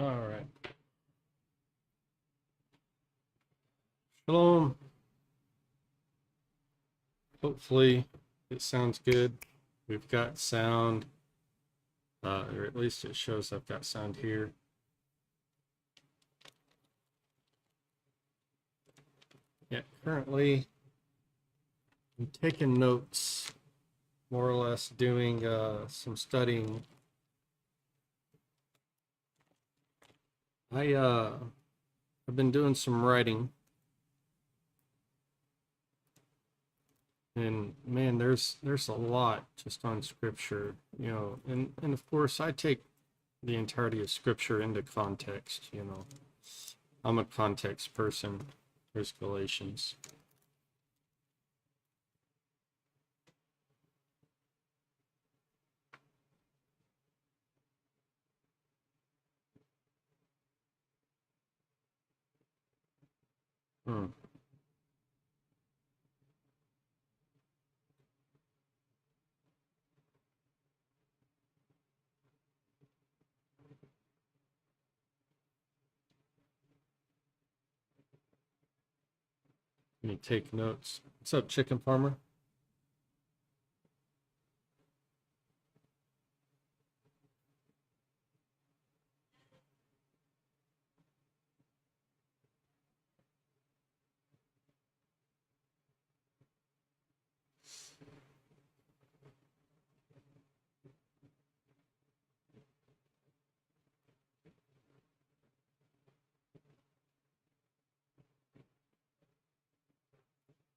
All right. Shalom. Hopefully it sounds good. We've got sound, or at least it shows I've got sound here. Yeah, currently I'm taking notes, more or less doing some studying. I've been doing some writing, and man, there's a lot just on scripture, and of course I take the entirety of scripture into context. I'm a context person. There's Galatians. Hmm. Let me take notes. What's up, chicken farmer?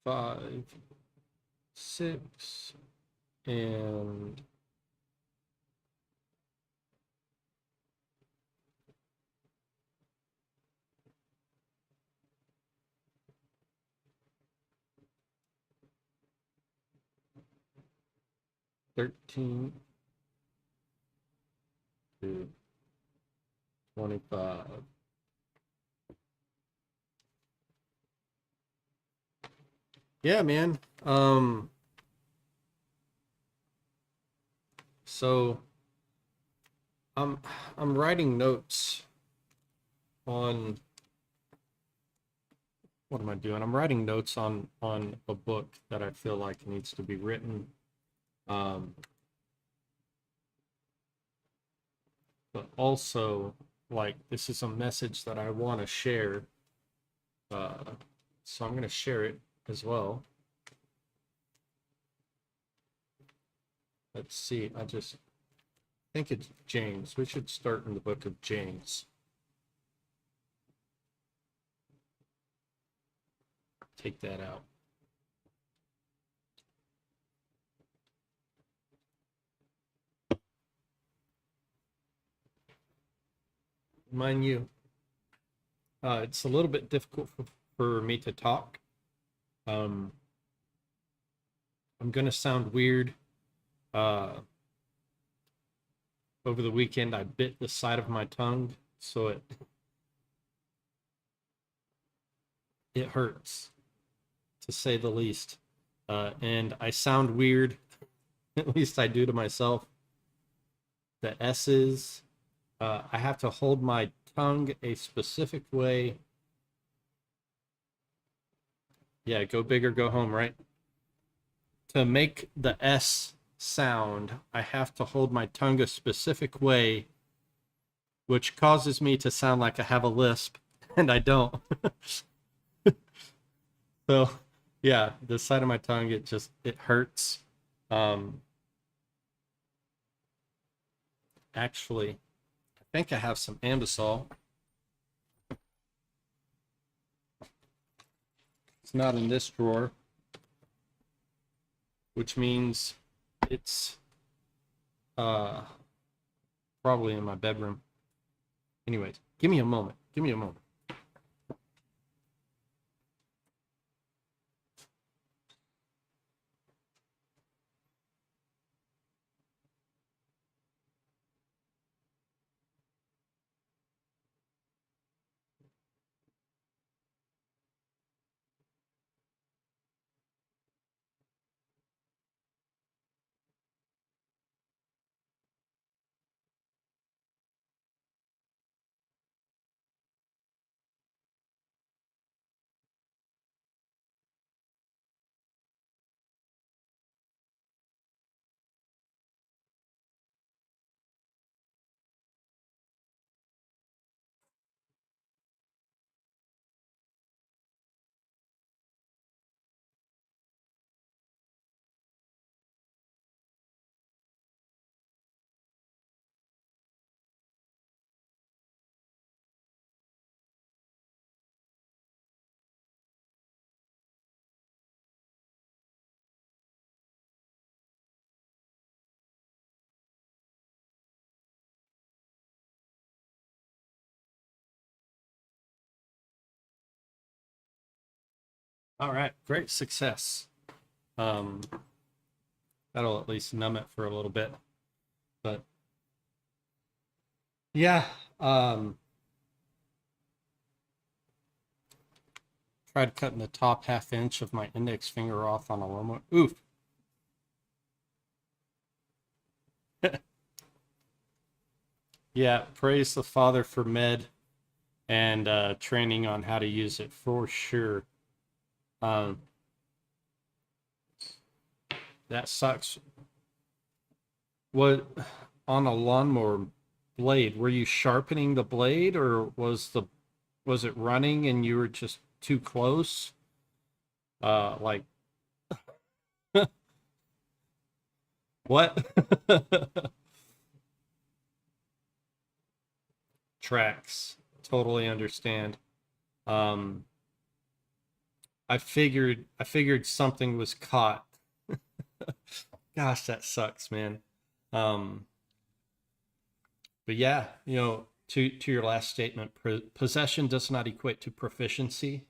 Five, six, and 13 to 25. Yeah, man. So I'm I'm writing notes on what am I doing? I'm writing notes on a book that I feel like needs to be written. Um, but also like this is a message that I want to share. Uh, so I'm going to share it as well. Let's see. I just think it's James. We should start in the book of James. Take that out. Mind you, it's a little bit difficult for me to talk. Um, I'm going to sound weird. Uh, Over the weekend, I bit the side of my tongue, so it hurts, to say the least. And I sound weird, at least I do to myself. The S's, I have to hold my tongue a specific way. Yeah, go big or go home, right? To make the S sound, I have to hold my tongue a specific way, which causes me to sound like I have a lisp, and I don't. So, yeah, the side of my tongue, it hurts. Um, Actually, I think I have some Ambisol. It's not in this drawer, which means it's uh probably in my bedroom. Anyways, give me a moment. Give me a moment. All right, great success. Um, that'll at least numb it for a little bit. But yeah, tried cutting the top half inch of my index finger off on a lawnmower. Oof. Yeah, praise the Father for med and training on how to use it for sure. Um, that sucks. What on a lawnmower blade? Were you sharpening the blade, or was it running and you were just too close? Like what? Tracks. Totally understand. Um, I figured something was caught. Gosh, that sucks, man. Um, but yeah, to your last statement, possession does not equate to proficiency,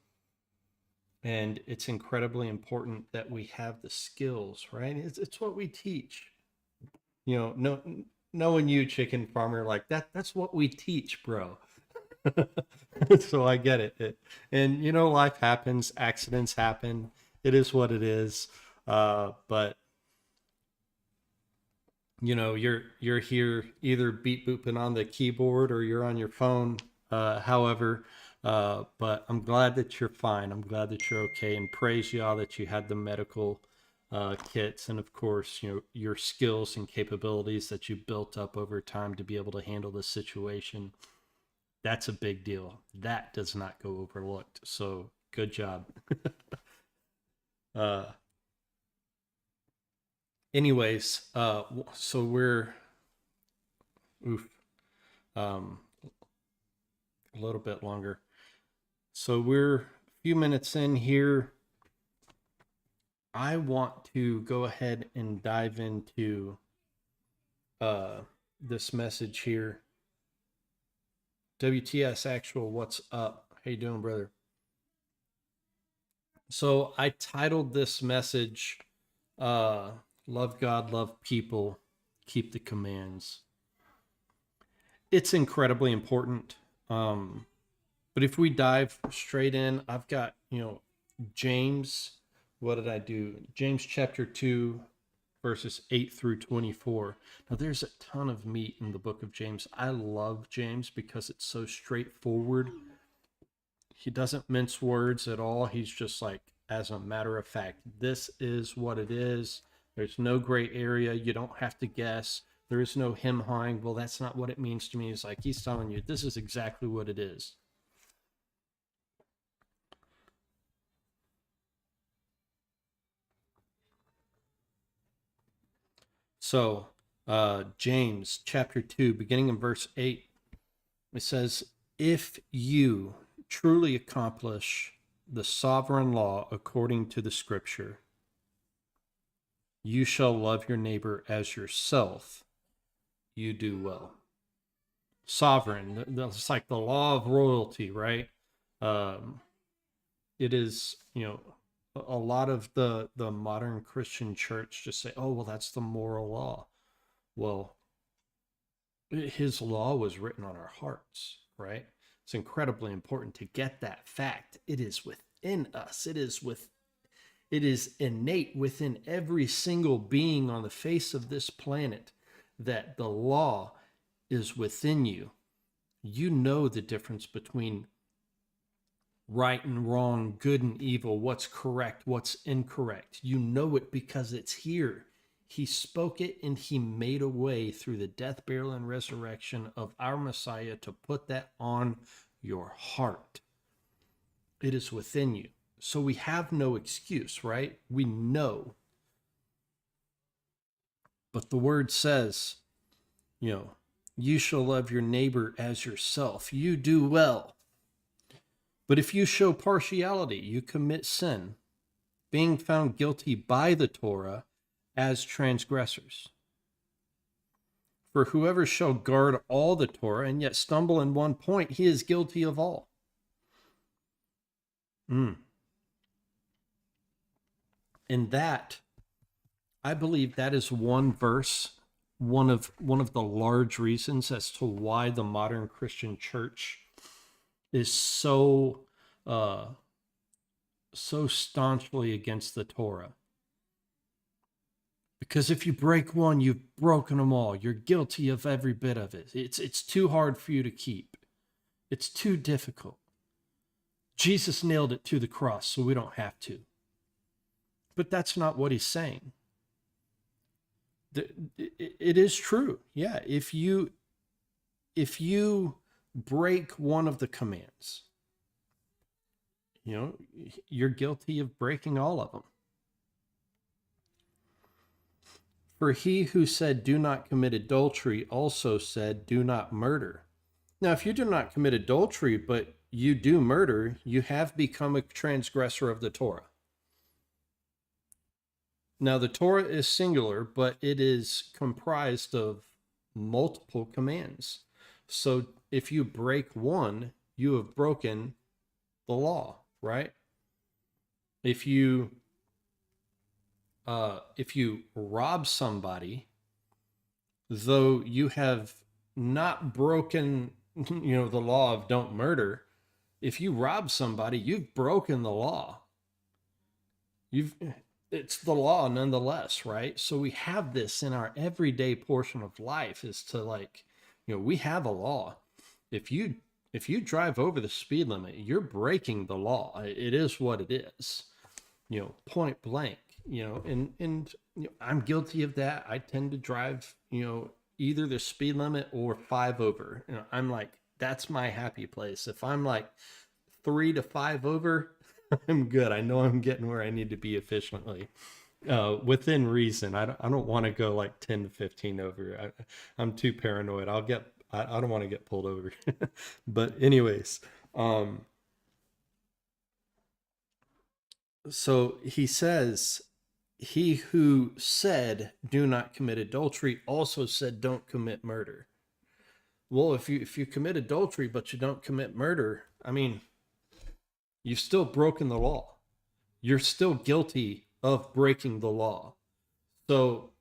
and it's incredibly important that we have the skills, right? It's what we teach. No, knowing you, chicken farmer, like that's what we teach, bro. So I get it. And life happens, accidents happen. It is what it is. But you're here either beat booping on the keyboard or you're on your phone. However, but I'm glad that you're fine. I'm glad that you're okay, and praise y'all that you had the medical kits, and of course, your skills and capabilities that you built up over time to be able to handle the situation. That's a big deal. That does not go overlooked. So good job. uh, anyways, so we're oof, um, a little bit longer. So we're a few minutes in here. I want to go ahead and dive into this message here. WTS Actual, what's up? How you doing, brother? So I titled this message, Love God, Love People, Keep the Commands. It's incredibly important. But if we dive straight in, I've got, James, what did I do? James chapter 2, verses 8 through 24. Now, there's a ton of meat in the book of James. I love James because it's so straightforward. He doesn't mince words at all. He's just like, as a matter of fact, this is what it is. There's no gray area. You don't have to guess. There is no him hawing. Well, that's not what it means to me. It's like he's telling you this is exactly what it is. So, James chapter 2, beginning in verse 8, it says, if you truly accomplish the sovereign law according to the scripture, you shall love your neighbor as yourself, you do well. Sovereign, that's like the law of royalty, right? Um, it is, a lot of the modern Christian church just say, oh, well, that's the moral law. Well, his law was written on our hearts, right? It's incredibly important to get that fact. It is within us. It is innate within every single being on the face of this planet that the law is within you. You know the difference between right and wrong, good and evil, what's correct, what's incorrect. You know it because it's here. He spoke it and he made a way through the death, burial, and resurrection of our Messiah to put that on your heart. It is within you. So we have no excuse, right? We know. But the word says, you shall love your neighbor as yourself. You do well. But if you show partiality, you commit sin, being found guilty by the Torah as transgressors. For whoever shall guard all the Torah and yet stumble in one point, he is guilty of all. And that, I believe that is one verse, one of the large reasons as to why the modern Christian church is so staunchly against the Torah. Because if you break one, you've broken them all. You're guilty of every bit of it. It's too hard for you to keep. It's too difficult. Jesus nailed it to the cross, so we don't have to. But that's not what he's saying. It is true. Yeah, if you break one of the commands, you're guilty of breaking all of them. For he who said, do not commit adultery, also said, do not murder. Now, if you do not commit adultery, but you do murder, you have become a transgressor of the Torah. Now, the Torah is singular, but it is comprised of multiple commands. So if you break one, you have broken the law, right? If you rob somebody, though you have not broken, the law of don't murder, if you rob somebody, you've broken the law. It's the law nonetheless, right? So we have this in our everyday portion of life, is to we have a law. If you drive over the speed limit, you're breaking the law. It is what it is, point blank. And I'm guilty of that. I tend to drive, either the speed limit or 5 over. I'm like, that's my happy place. If I'm like 3 to 5 over, I'm good. I know I'm getting where I need to be efficiently, within reason. I don't want to go like 10 to 15 over. I'm too paranoid. I don't want to get pulled over. But anyways, so he says, he who said, do not commit adultery, also said, don't commit murder. Well, if you commit adultery, but you don't commit murder, I mean, you've still broken the law. You're still guilty of breaking the law. So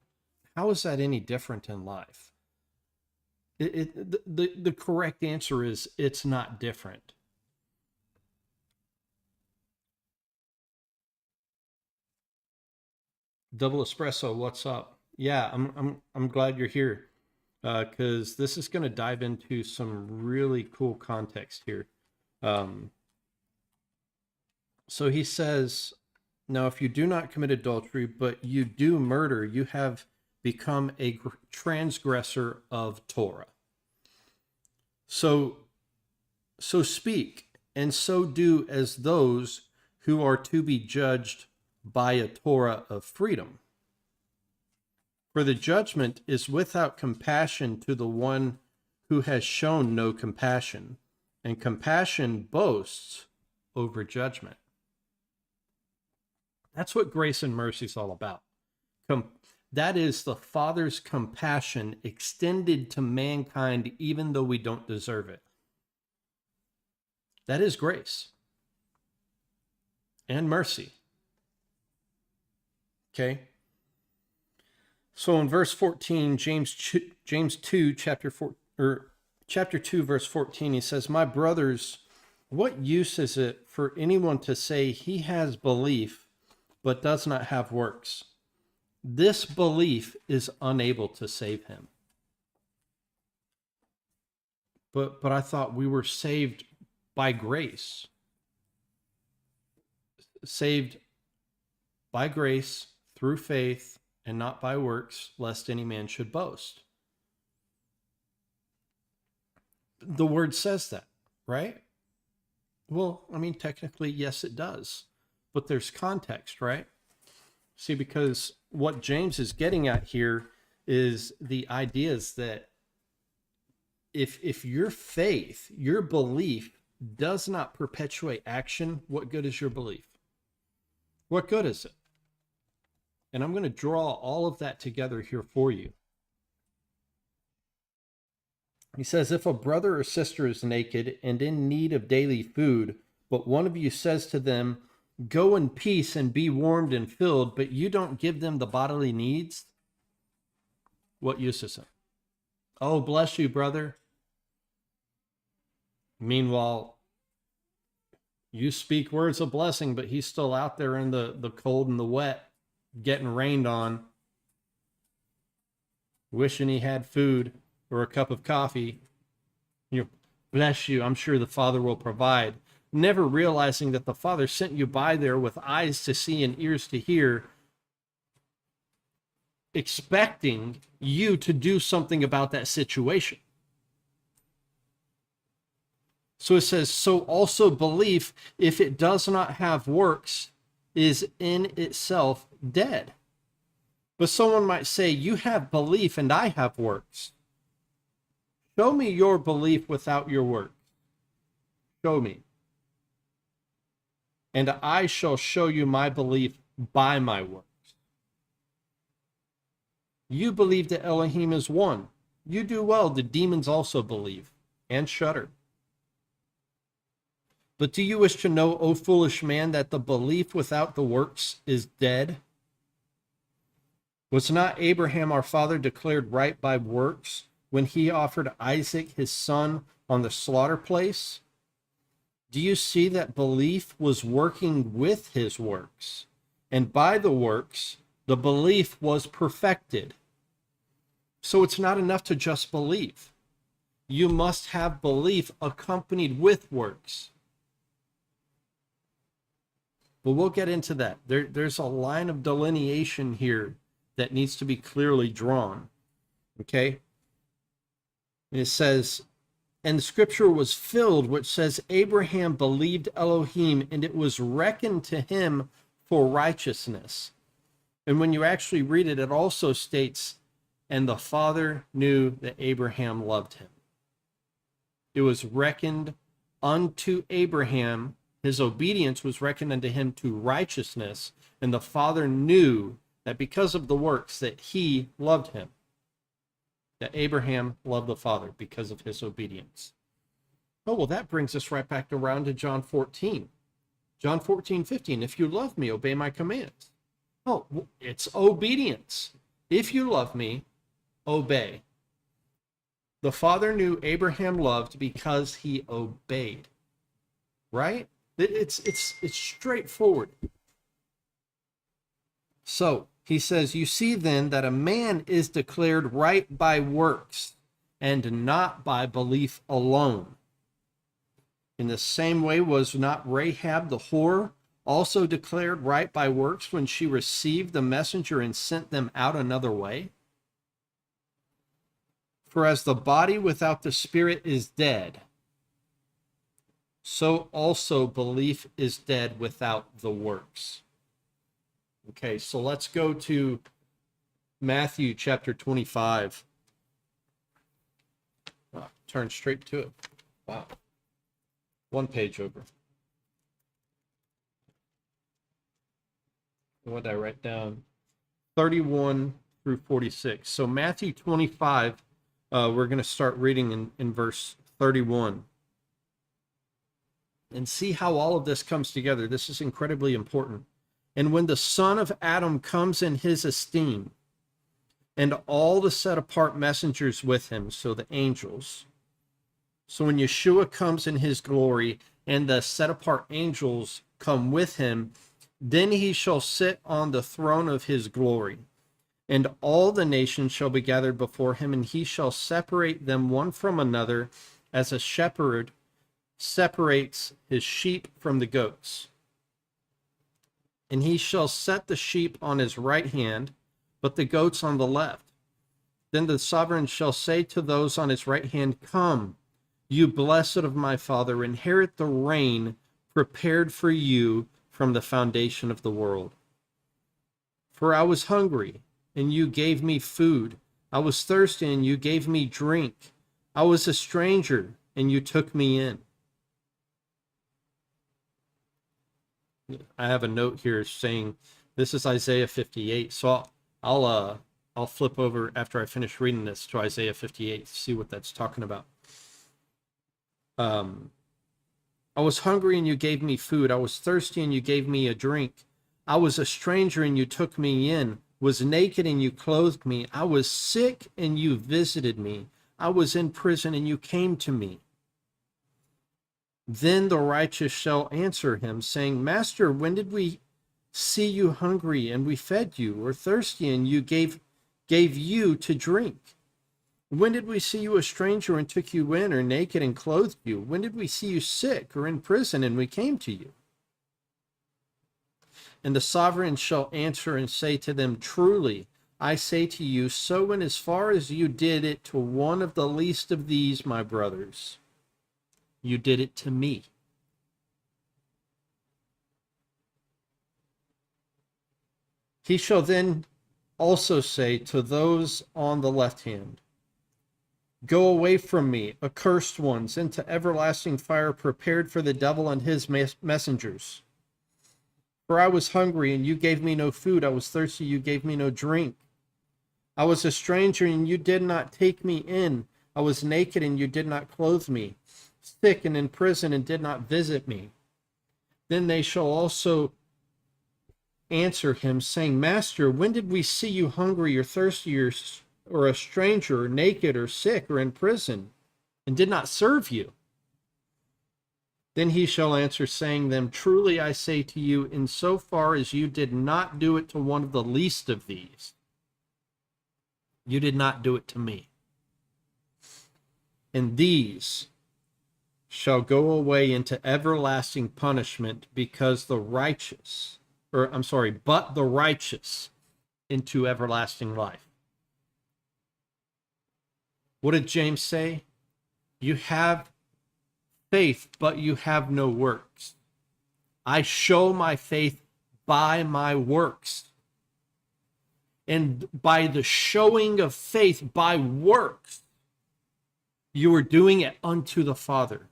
how is that any different in life? The correct answer is it's not different. Double Espresso, what's up? Yeah, I'm glad you're here, because this is going to dive into some really cool context here. So he says, now if you do not commit adultery, but you do murder, you have become a transgressor of Torah. So speak, and so do as those who are to be judged by a Torah of freedom. For the judgment is without compassion to the one who has shown no compassion, and compassion boasts over judgment. That's what grace and mercy is all about. That is the Father's compassion extended to mankind, even though we don't deserve it. That is grace and mercy. Okay. So in verse 14, James 2, chapter 2, verse 14, he says, my brothers, what use is it for anyone to say he has belief but does not have works? This belief is unable to save him. But I thought we were saved by grace. Saved by grace through faith and not by works, lest any man should boast. The word says that, right? Well, I mean, technically, yes, it does. But there's context, right? See, because what James is getting at here is the idea is that if your faith, your belief does not perpetuate action, what good is your belief? What good is it? And I'm going to draw all of that together here for you. He says, if a brother or sister is naked and in need of daily food, but one of you says to them, Go in peace and be warmed and filled, but you don't give them the bodily needs. What use is it? Oh, bless you, brother. Meanwhile, you speak words of blessing, but he's still out there in the cold and the wet, getting rained on, wishing he had food or a cup of coffee. You know, bless you. I'm sure the Father will provide. Never realizing that the Father sent you by there with eyes to see and ears to hear, expecting you to do something about that situation. So it says, so also belief, if it does not have works, is in itself dead. But someone might say, you have belief and I have works. Show me your belief without your works. Show me. And I shall show you my belief by my works. You believe that Elohim is one. You do well. The demons also believe and shudder. But do you wish to know, O foolish man, that the belief without the works is dead? Was not Abraham our father declared right by works when he offered Isaac his son on the slaughter place? Do you see that belief was working with his works? And by the works, the belief was perfected. So it's not enough to just believe. You must have belief accompanied with works. But we'll get into that. There's a line of delineation here that needs to be clearly drawn. Okay? And it says, and the scripture was filled, which says, Abraham believed Elohim, and it was reckoned to him for righteousness. And when you actually read it, it also states, and the Father knew that Abraham loved him. It was reckoned unto Abraham. His obedience was reckoned unto him to righteousness, and the Father knew that because of the works that he loved him, that Abraham loved the Father because of his obedience. Oh, well, that brings us right back around to John 14. John 14:15, if you love me, obey my commands. Oh, it's obedience. If you love me, obey. The Father knew Abraham loved because he obeyed. Right? It's straightforward. So he says, you see then that a man is declared right by works and not by belief alone. In the same way, was not Rahab the whore also declared right by works when she received the messenger and sent them out another way? For as the body without the spirit is dead, so also belief is dead without the works. Okay, so let's go to Matthew chapter 25. Oh, turn straight to it. Wow. One page over. What did I write down? 31 through 46. So Matthew 25, we're going to start reading in verse 31. And see how all of this comes together. This is incredibly important. And when the Son of Adam comes in his esteem, and all the set apart messengers with him, so the angels. So when Yeshua comes in his glory, and the set apart angels come with him, then he shall sit on the throne of his glory. And all the nations shall be gathered before him, and he shall separate them one from another, as a shepherd separates his sheep from the goats. And he shall set the sheep on his right hand, but the goats on the left. Then the sovereign shall say to those on his right hand, come, you blessed of my Father, inherit the reign prepared for you from the foundation of the world. For I was hungry, and you gave me food. I was thirsty, and you gave me drink. I was a stranger, and you took me in. I have a note here saying this is Isaiah 58. So I'll flip over after I finish reading this to Isaiah 58 to see what that's talking about. I was hungry and you gave me food. I was thirsty and you gave me a drink. I was a stranger and you took me in, was naked and you clothed me. I was sick and you visited me. I was in prison and you came to me. Then the righteous shall answer him, saying, Master, when did we see you hungry and we fed you, or thirsty and you gave you to drink? When did we see you a stranger and took you in, or naked and clothed you? When did we see you sick or in prison and we came to you? And the sovereign shall answer and say to them, Truly, I say to you, so in as far as you did it to one of the least of these, my brothers, you did it to me. He shall then also say to those on the left hand, Go away from me, accursed ones, into everlasting fire prepared for the devil and his messengers. For I was hungry, and you gave me no food. I was thirsty, you gave me no drink. I was a stranger, and you did not take me in. I was naked, and you did not clothe me. Sick and in prison, and did not visit me. Then they shall also answer him, saying, Master, when did we see you hungry or thirsty or a stranger, or naked, or sick, or in prison, and did not serve you? Then he shall answer, saying them, Truly I say to you, in so far as you did not do it to one of the least of these, you did not do it to me. And these shall go away into everlasting punishment, because the righteous, but the righteous into everlasting life. What did James say? You have faith, but you have no works. I show my faith by my works. And by the showing of faith by works, you are doing it unto the Father.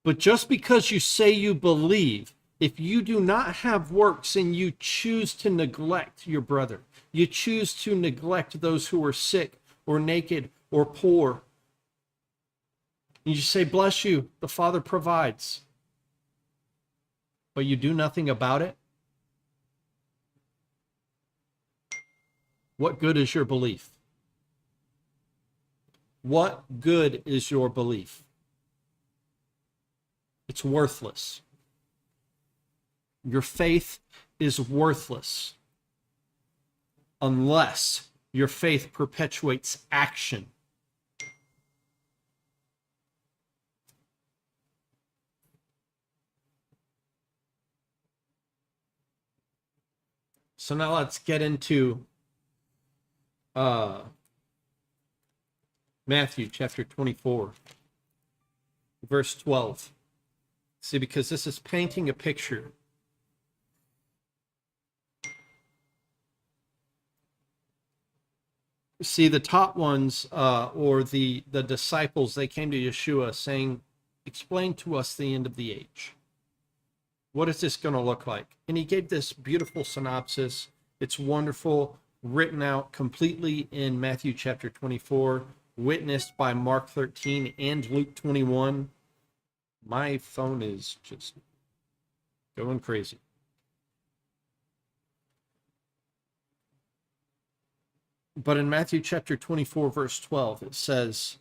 But just because you say you believe, if you do not have works and you choose to neglect your brother, you choose to neglect those who are sick or naked or poor, and you say, bless you, the Father provides, but you do nothing about it, what good is your belief? What good is your belief? It's worthless. Your faith is worthless unless your faith perpetuates action. So now let's get into Matthew chapter 24, verse 12. See, because this is painting a picture. See, the top ones, or the disciples, they came to Yeshua saying, explain to us the end of the age. What is this going to look like? And he gave this beautiful synopsis. It's wonderful, written out completely in Matthew chapter 24, witnessed by Mark 13 and Luke 21. My phone is just going crazy. But in Matthew chapter 24, verse 12, it says,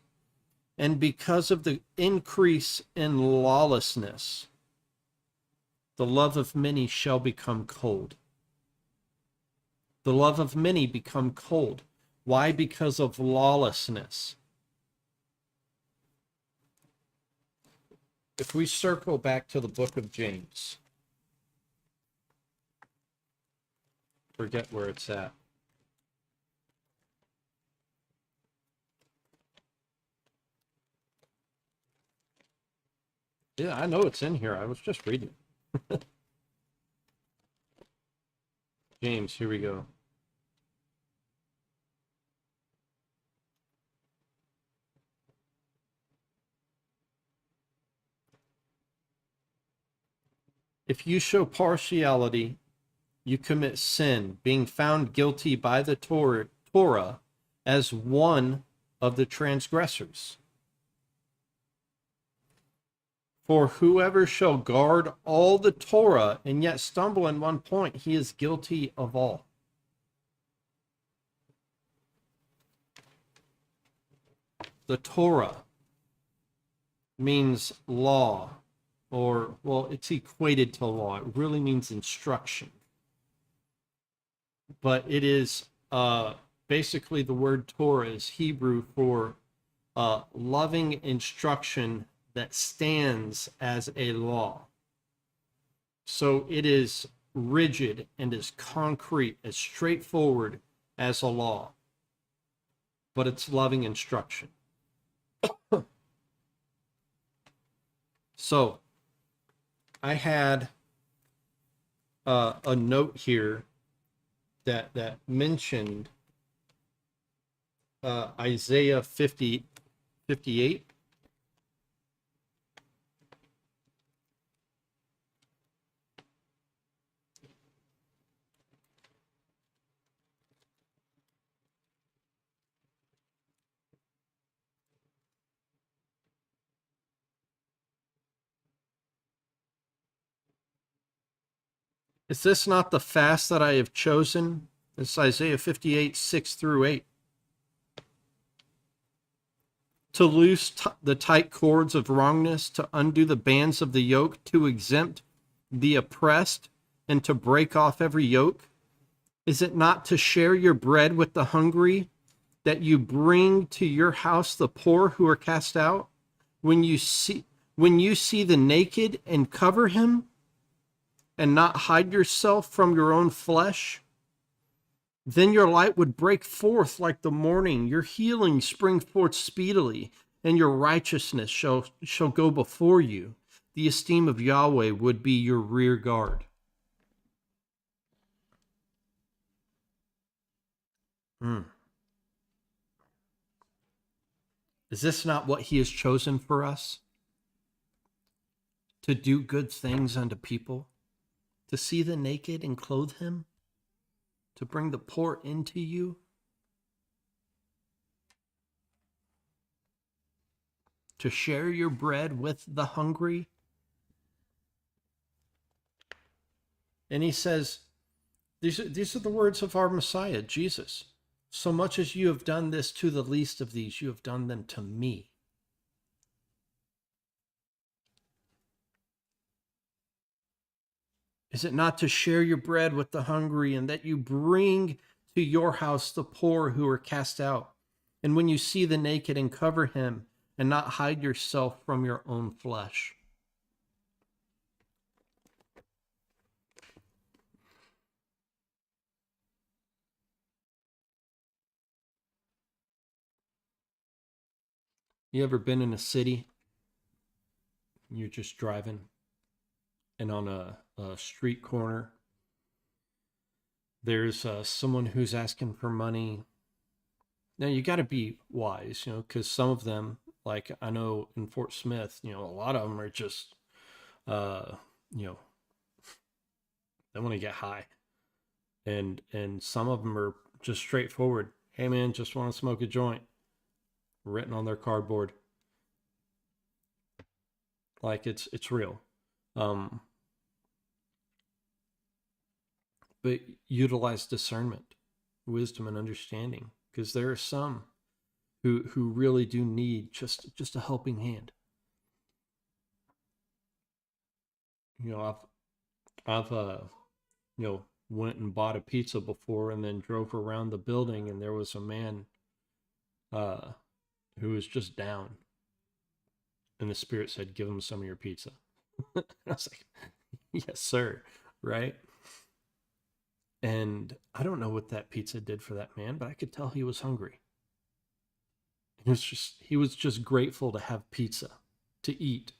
and because of the increase in lawlessness, the love of many shall become cold. The love of many become cold. Why? Because of lawlessness. If we circle back to the book of James, forget where it's at. Yeah, I know it's in here. I was just reading. James, here we go. If you show partiality, you commit sin, being found guilty by the Torah as one of the transgressors. For whoever shall guard all the Torah and yet stumble in one point, he is guilty of all. The Torah means law, or, well, it's equated to law. It really means instruction. But it is basically the word Torah is Hebrew for loving instruction that stands as a law. So it is rigid and as concrete, as straightforward as a law, but it's loving instruction. So I had a note here that mentioned Isaiah 58. Is this not the fast that I have chosen? It's Isaiah 58, 6 through 8. To loose the tight cords of wrongness, to undo the bands of the yoke, to exempt the oppressed, and to break off every yoke? Is it not to share your bread with the hungry, that you bring to your house the poor who are cast out? When you see the naked and cover him, and not hide yourself from your own flesh? Then your light would break forth like the morning, your healing spring forth speedily, and your righteousness shall go before you. The esteem of Yahweh would be your rear guard. Is this not what he has chosen for us? To do good things unto people? To see the naked and clothe him? To bring the poor into you? To share your bread with the hungry? And he says, these are the words of our Messiah, Jesus. So much as you have done this to the least of these, you have done them to me. Is it not to share your bread with the hungry, and that you bring to your house the poor who are cast out? And when you see the naked, and cover him, and not hide yourself from your own flesh? You ever been in a city? You're just driving, and on a street corner, there's someone who's asking for money. Now you got to be wise, because some of them, like I know in Fort Smith, a lot of them are just, they want to get high, and some of them are just straightforward. Hey man, just want to smoke a joint, written on their cardboard, like it's real. But utilize discernment, wisdom, and understanding, because there are some who really do need just a helping hand. I've went and bought a pizza before, and then drove around the building, and there was a man who was just down, and the Spirit said, "Give him some of your pizza." I was like, "Yes, sir," right? And I don't know what that pizza did for that man, but I could tell he was hungry. He was just grateful to have pizza, to eat.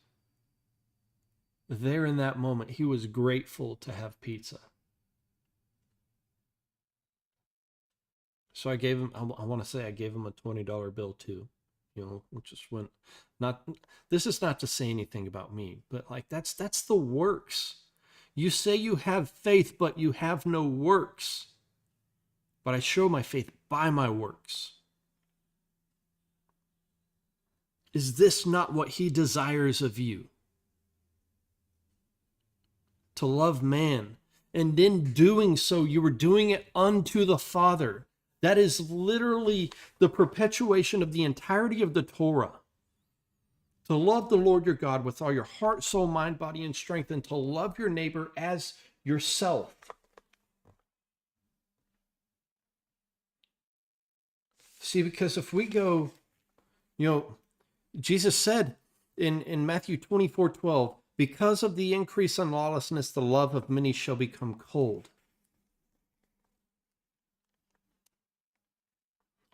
There in that moment, he was grateful to have pizza. So I gave him, I want to say I gave him a $20 bill too, which is when, this is not to say anything about me, but like that's the works. You say you have faith, but you have no works. But I show my faith by my works. Is this not what he desires of you? to love man. And in doing so, you were doing it unto the Father. That is literally the perpetuation of the entirety of the Torah. To love the Lord your God with all your heart, soul, mind, body, and strength, and to love your neighbor as yourself. See, because if we go, Jesus said in Matthew 24:12, because of the increase in lawlessness, the love of many shall become cold.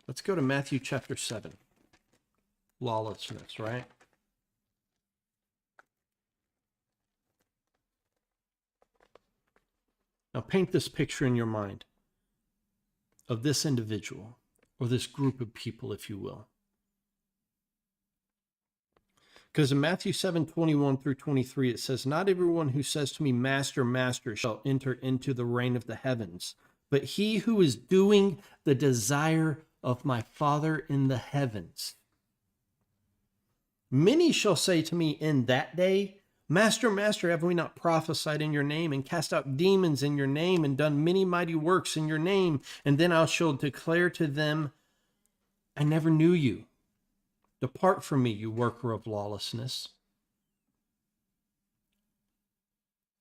Let's go to Matthew chapter 7. Lawlessness, right? Now paint this picture in your mind of this individual, or this group of people, if you will. Because in Matthew 7:21 through 23, it says, not everyone who says to me, Master, Master, shall enter into the reign of the heavens, but he who is doing the desire of my Father in the heavens. Many shall say to me in that day, Master, Master, have we not prophesied in your name, and cast out demons in your name, and done many mighty works in your name? And then I shall declare to them, I never knew you. Depart from me, you worker of lawlessness.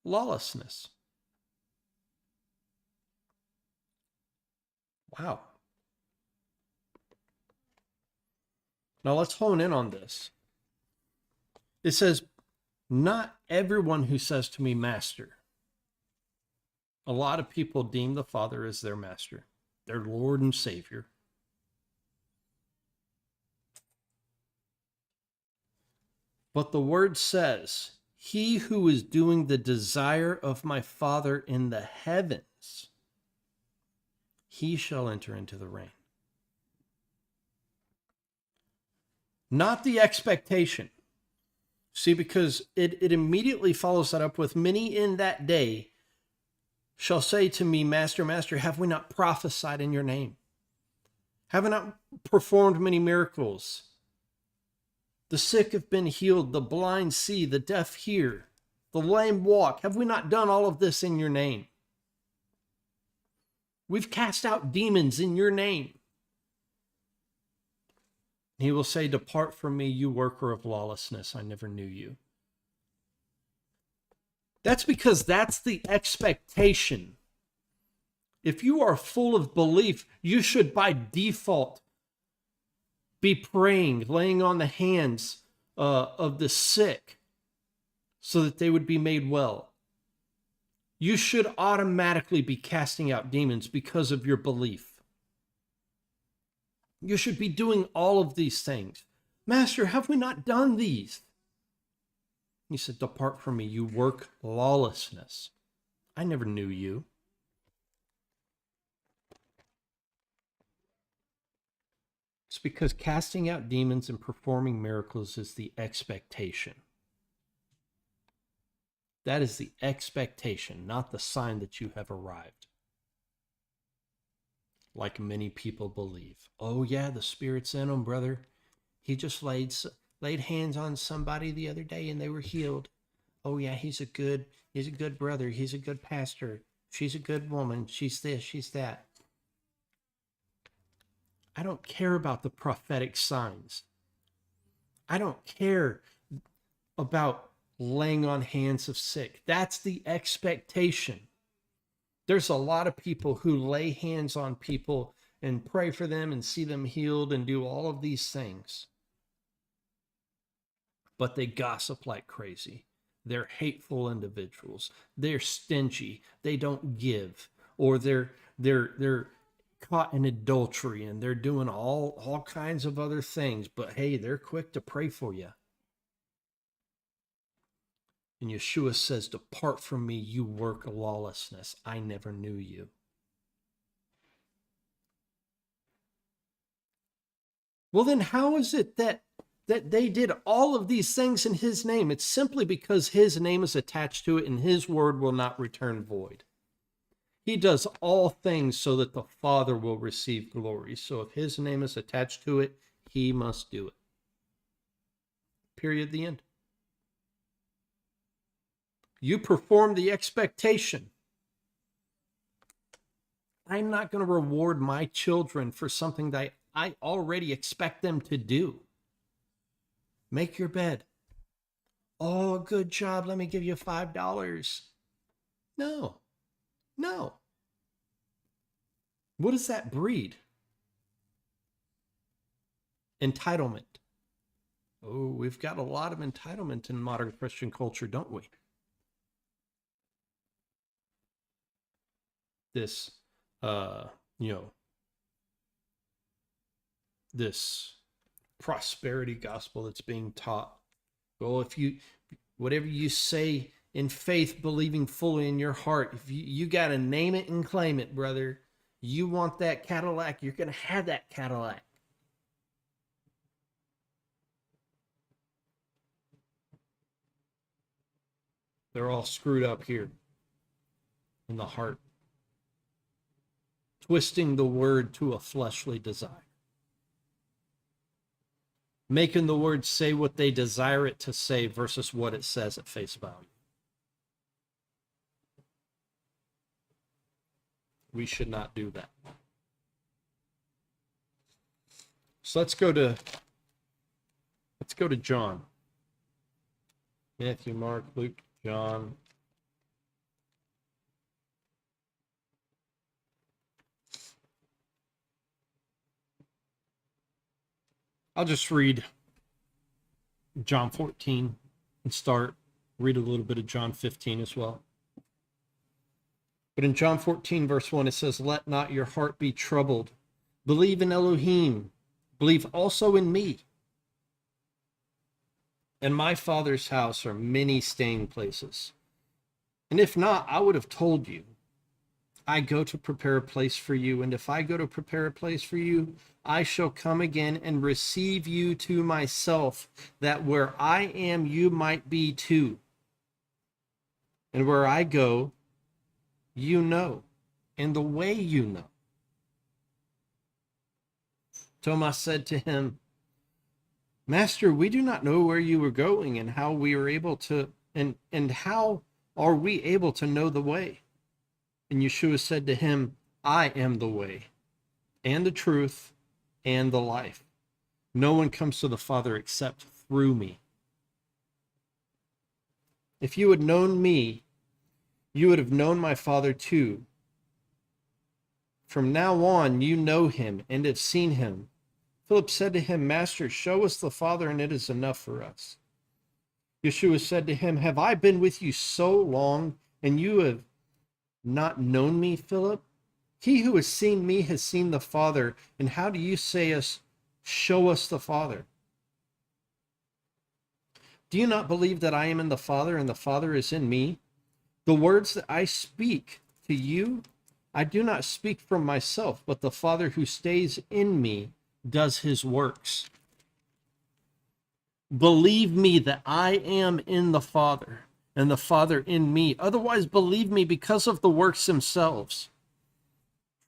Lawlessness. Wow. Now let's hone in on this. It says, not everyone who says to me, Master. A lot of people deem the Father as their master, their Lord and Savior. But the word says, he who is doing the desire of my Father in the heavens, he shall enter into the reign. Not the expectation. See, because it immediately follows that up with, many in that day shall say to me, Master, Master, have we not prophesied in your name? Have we not performed many miracles? The sick have been healed, the blind see, the deaf hear, the lame walk. Have we not done all of this in your name? We've cast out demons in your name. He will say, depart from me, you worker of lawlessness. I never knew you. That's because that's the expectation. If you are full of belief, you should by default be praying, laying on the hands of the sick so that they would be made well. You should automatically be casting out demons because of your belief. You should be doing all of these things. Master, have we not done these? He said, depart from me, you work lawlessness. I never knew you. It's because casting out demons and performing miracles is the expectation. That is the expectation, not the sign that you have arrived. Like many people believe. Oh yeah, the Spirit's in them, brother. He just laid hands on somebody the other day and they were healed. Oh yeah, he's a good brother. He's a good pastor. She's a good woman. She's this, she's that. I don't care about the prophetic signs. I don't care about laying on hands of sick. That's the expectation. There's a lot of people who lay hands on people and pray for them and see them healed and do all of these things. But they gossip like crazy. They're hateful individuals. They're stingy. They don't give. Or they're caught in adultery and they're doing all kinds of other things. But hey, they're quick to pray for you. And Yeshua says, depart from me, you work of lawlessness. I never knew you. Well, then how is it that they did all of these things in his name? It's simply because his name is attached to it and his word will not return void. He does all things so that the Father will receive glory. So if his name is attached to it, he must do it. Period. The end. You perform the expectation. I'm not going to reward my children for something that I already expect them to do. Make your bed. Oh, good job. Let me give you $5. No. What does that breed? Entitlement. Oh, we've got a lot of entitlement in modern Christian culture, don't we? This, this prosperity gospel that's being taught. Well, whatever you say in faith, believing fully in your heart, if you got to name it and claim it, brother. You want that Cadillac, you're going to have that Cadillac. They're all screwed up here in the heart, twisting the word to a fleshly desire, making the word say what they desire it to say versus what it says at face value. We should not do that. So let's go to John. Matthew, Mark, Luke, John. I'll just read John 14 and read a little bit of John 15 as well. But in John 14, verse 1, it says, "Let not your heart be troubled. Believe in Elohim. Believe also in me. In my Father's house are many staying places. And if not, I would have told you. I go to prepare a place for you. And if I go to prepare a place for you, I shall come again and receive you to myself, that where I am, you might be too. And where I go, you know, and the way you know." Thomas said to him, "Master, we do not know where you are going, and how we are able to, and how are we able to know the way?" And Yeshua said to him, "I am the way, and the truth, and the life. No one comes to the Father except through me. If you had known me, you would have known my Father too. From now on, you know him and have seen him." Philip said to him, "Master, show us the Father, and it is enough for us." Yeshua said to him, "Have I been with you so long, and you have not known me, Philip? He who has seen me has seen the Father. And how do you say show us the Father? Do you not believe that I am in the Father, and the Father is in me? The words that I speak to you, I do not speak from myself, but the Father who stays in me does his works. Believe me that I am in the Father, and the Father in me. Otherwise, believe me because of the works themselves.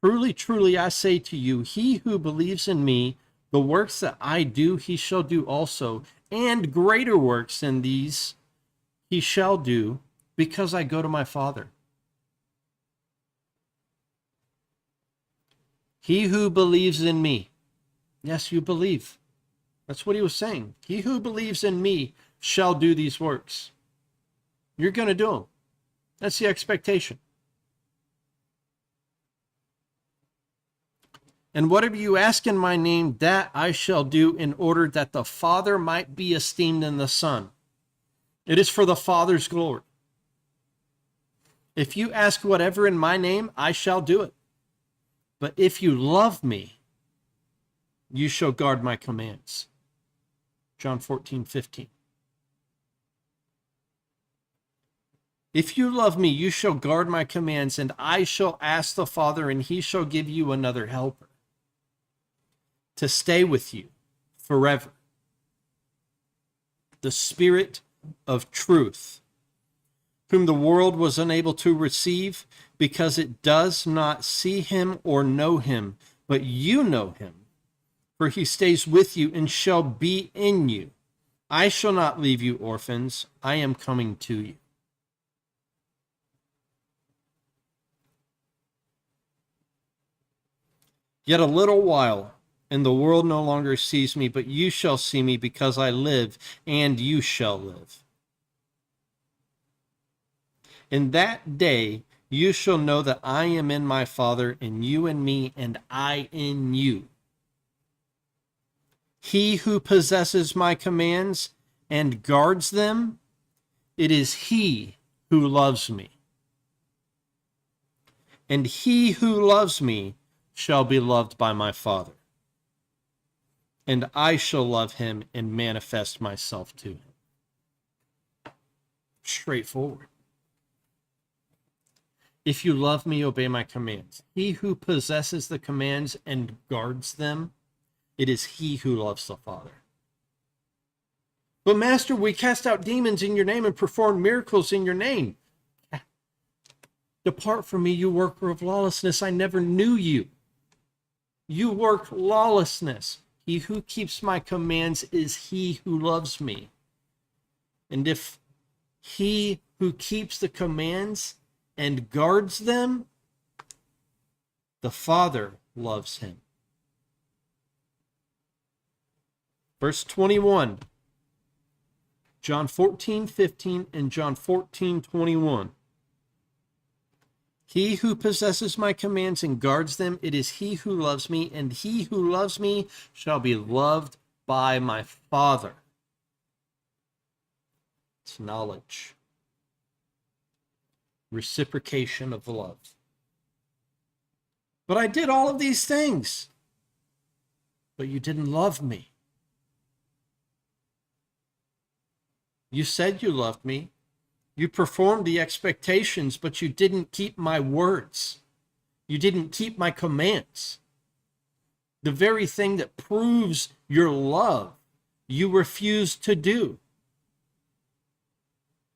Truly, truly, I say to you, he who believes in me, the works that I do, he shall do also, and greater works than these he shall do, because I go to my Father. He who believes in me." Yes, you believe. That's what he was saying. "He who believes in me shall do these works." You're going to do them. That's the expectation. "And whatever you ask in my name, that I shall do, in order that the Father might be esteemed in the Son." It is for the Father's glory. If you ask whatever in my name, I shall do it. But if you love me, you shall guard my commands. John 14:15. If you love me, you shall guard my commands, and I shall ask the Father, and he shall give you another helper to stay with you forever. The Spirit of truth, whom the world was unable to receive because it does not see him or know him, but you know him, for he stays with you and shall be in you. I shall not leave you orphans. I am coming to you. Yet a little while, and the world no longer sees me, but you shall see me, because I live, and you shall live. In that day you shall know that I am in my Father, and you in me, and I in you. He who possesses my commands and guards them, it is he who loves me. And he who loves me shall be loved by my Father, and I shall love him and manifest myself to him. Straightforward. If you love me, obey my commands. He who possesses the commands and guards them, it is he who loves the Father. But Master, we cast out demons in your name and perform miracles in your name. Depart from me, you worker of lawlessness. I never knew you. You work lawlessness. He who keeps my commands is he who loves me. And if he who keeps the commands and guards them, the Father loves him. Verse 21, John 14:15 and John 14:21. He who possesses my commands and guards them, it is he who loves me, and he who loves me shall be loved by my Father. It's knowledge. Reciprocation of love. But I did all of these things, but you didn't love me. You said you loved me. You performed the expectations, but you didn't keep my words. You didn't keep my commands. The very thing that proves your love, you refused to do.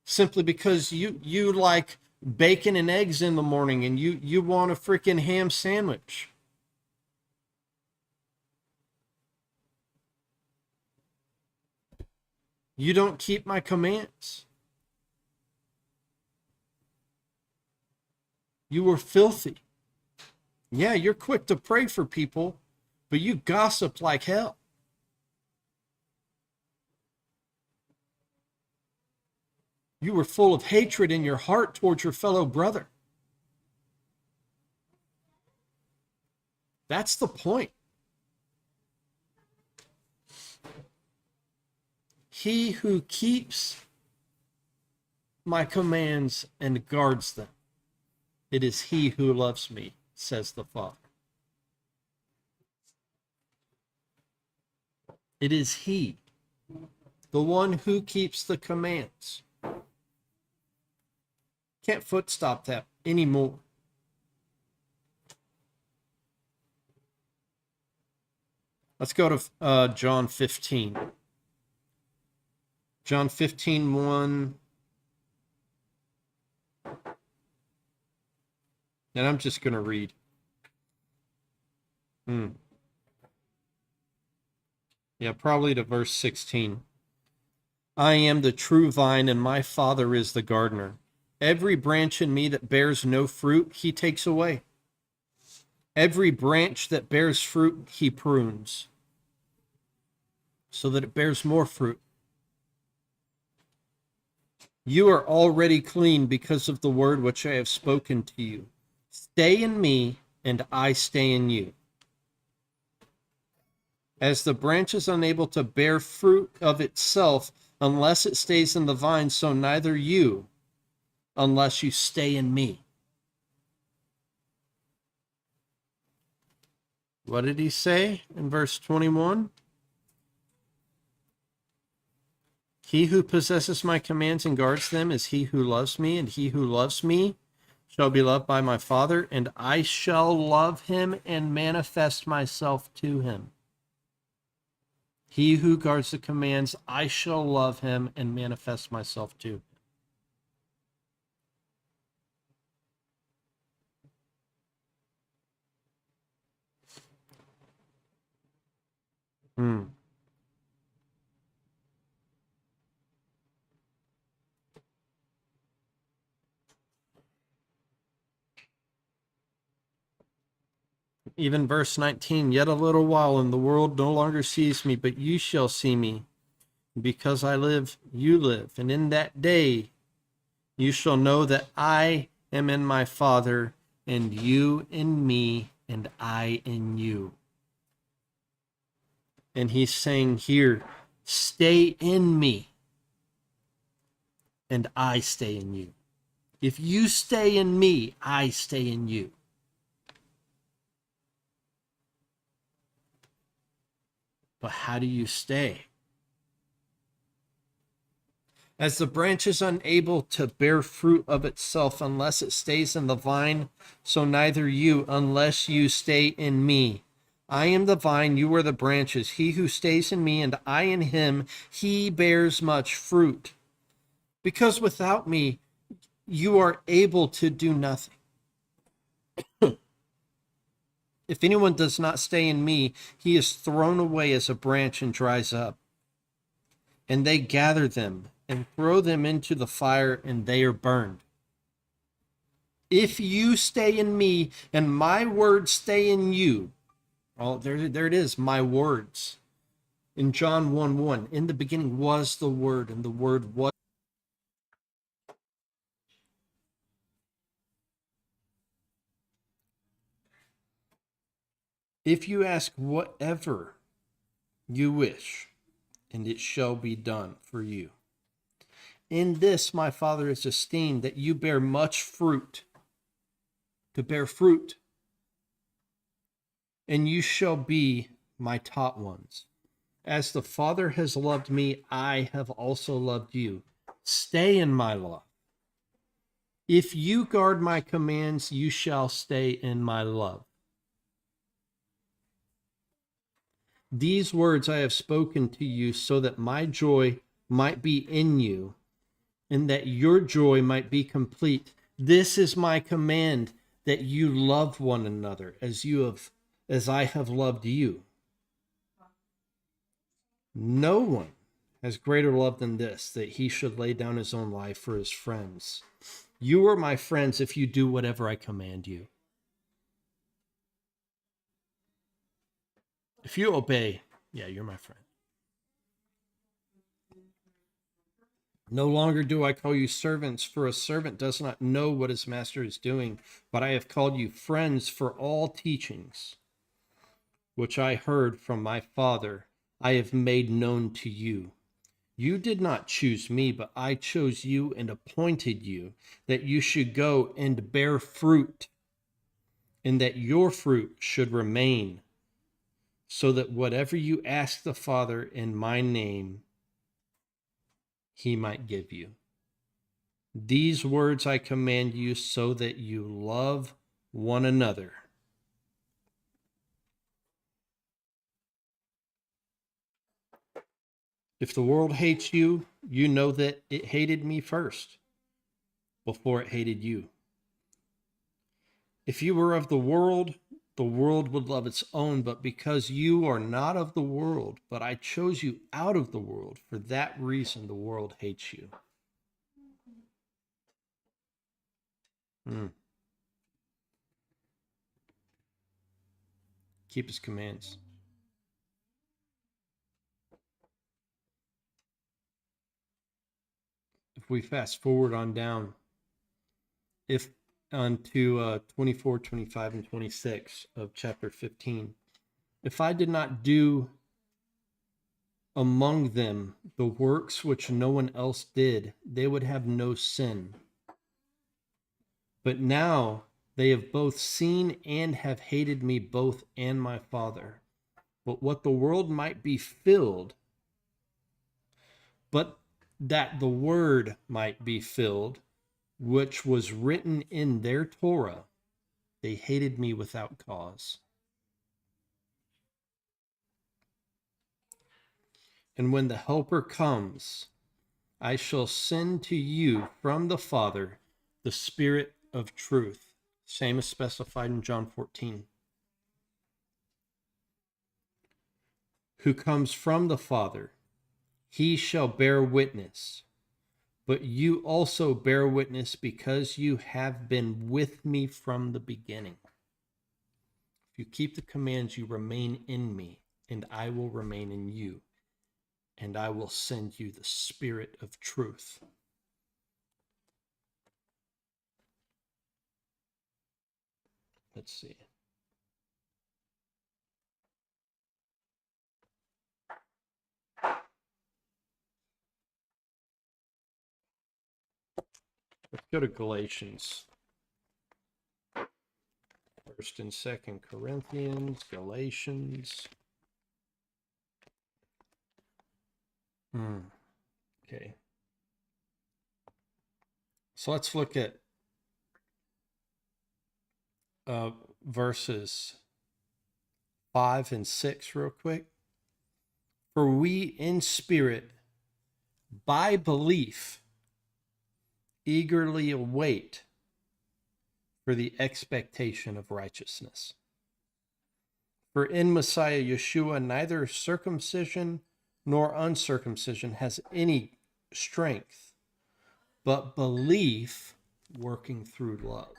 Simply because you like bacon and eggs in the morning and you want a freaking ham sandwich. You don't keep my commands. You were filthy. Yeah, you're quick to pray for people, but you gossip like hell. You were full of hatred in your heart towards your fellow brother. That's the point. He who keeps my commands and guards them, it is he who loves me, says the Father. It is he, the one who keeps the commands. Can't foot stop that anymore. Let's go to John 15. John 15:1. And I'm just going to read. Yeah, probably to verse 16. I am the true vine, and my Father is the gardener. Every branch in me that bears no fruit, he takes away. Every branch that bears fruit, he prunes, so that it bears more fruit. You are already clean because of the word which I have spoken to you. Stay in me, and I stay in you. As the branch is unable to bear fruit of itself unless it stays in the vine, so neither you, unless you stay in me. What did he say in verse 21? He who possesses my commands and guards them is he who loves me, and he who loves me shall be loved by my Father, and I shall love him and manifest myself to him. He who guards the commands, I shall love him and manifest myself to him. Even verse 19, yet a little while and the world no longer sees me, but you shall see me. Because I live, you live. And in that day you shall know that I am in my Father, and you in me, and I in you. And he's saying here, stay in me, and I stay in you. If you stay in me, I stay in you. But how do you stay? As the branch is unable to bear fruit of itself unless it stays in the vine, so neither you, unless you stay in me. I am the vine, you are the branches. He who stays in me and I in him, he bears much fruit. Because without me, you are able to do nothing. If anyone does not stay in me, he is thrown away as a branch and dries up. And they gather them and throw them into the fire, and they are burned. If you stay in me and my words stay in you, oh, there it is, my words. In John 1:1, in the beginning was the Word, and the Word was. If you ask whatever you wish, and it shall be done for you. In this my Father is esteemed, that you bear much fruit, to bear fruit, and you shall be my taught ones. As the Father has loved me, I have also loved you. Stay in my love. If you guard my commands, you shall stay in my love. These words I have spoken to you so that my joy might be in you and that your joy might be complete. This is my command, that you love one another as I have loved you. No one has greater love than this, that he should lay down his own life for his friends. You are my friends if you do whatever I command you. If you obey, yeah, you're my friend. No longer do I call you servants, for a servant does not know what his master is doing, but I have called you friends, for all teachings which I heard from my Father I have made known to you. You did not choose me, but I chose you and appointed you, that you should go and bear fruit, and that your fruit should remain, so that whatever you ask the Father in my name, he might give you. These words I command you so that you love one another. If the world hates you, you know that it hated me first, before it hated you. If you were of the world would love its own, but because you are not of the world, but I chose you out of the world, for that reason the world hates you. Keep his commands. If we fast forward on down, if onto 24, 25, and 26 of chapter 15, if I did not do among them the works which no one else did, they would have no sin. But now they have both seen and have hated me, both and my Father. But what the world might be filled, but that the word might be filled, which was written in their Torah, they hated me without cause. And when the Helper comes, I shall send to you from the Father the Spirit of truth. Same as specified in John 14. Who comes from the Father, he shall bear witness. But you also bear witness because you have been with me from the beginning. If you keep the commands, you remain in me, and I will remain in you, and I will send you the Spirit of truth. Let's see. Let's go to Galatians. 1st and 2nd Corinthians, Galatians. Okay. So let's look at verses 5 and 6 real quick. For we in spirit, by belief, eagerly await for the expectation of righteousness. For in Messiah Yeshua, neither circumcision nor uncircumcision has any strength, but belief working through love.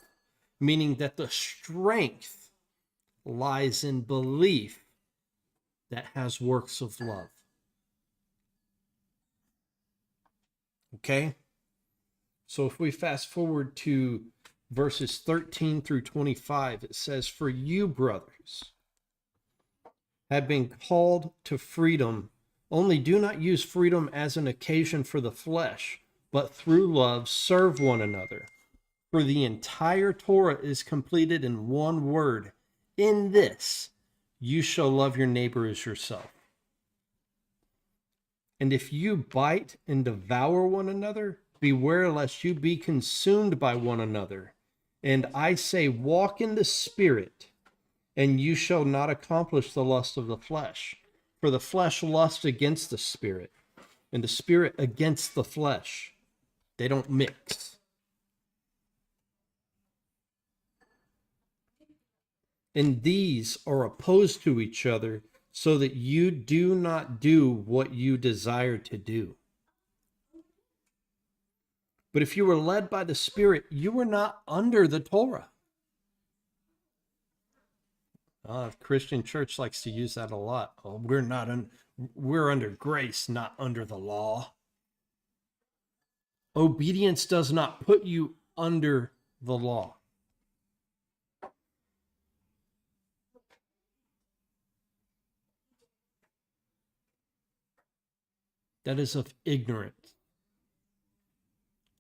Meaning that the strength lies in belief that has works of love. Okay? So if we fast forward to verses 13 through 25, it says, for you, brothers, have been called to freedom. Only do not use freedom as an occasion for the flesh, but through love serve one another. For the entire Torah is completed in one word. In this, you shall love your neighbor as yourself. And if you bite and devour one another, beware lest you be consumed by one another. And I say, walk in the Spirit, and you shall not accomplish the lust of the flesh. For the flesh lusts against the Spirit, and the Spirit against the flesh. They don't mix. And these are opposed to each other, so that you do not do what you desire to do. But if you were led by the Spirit, you were not under the Torah. The Christian church likes to use that a lot. Oh, we're under grace, not under the law. Obedience does not put you under the law. That is of ignorance.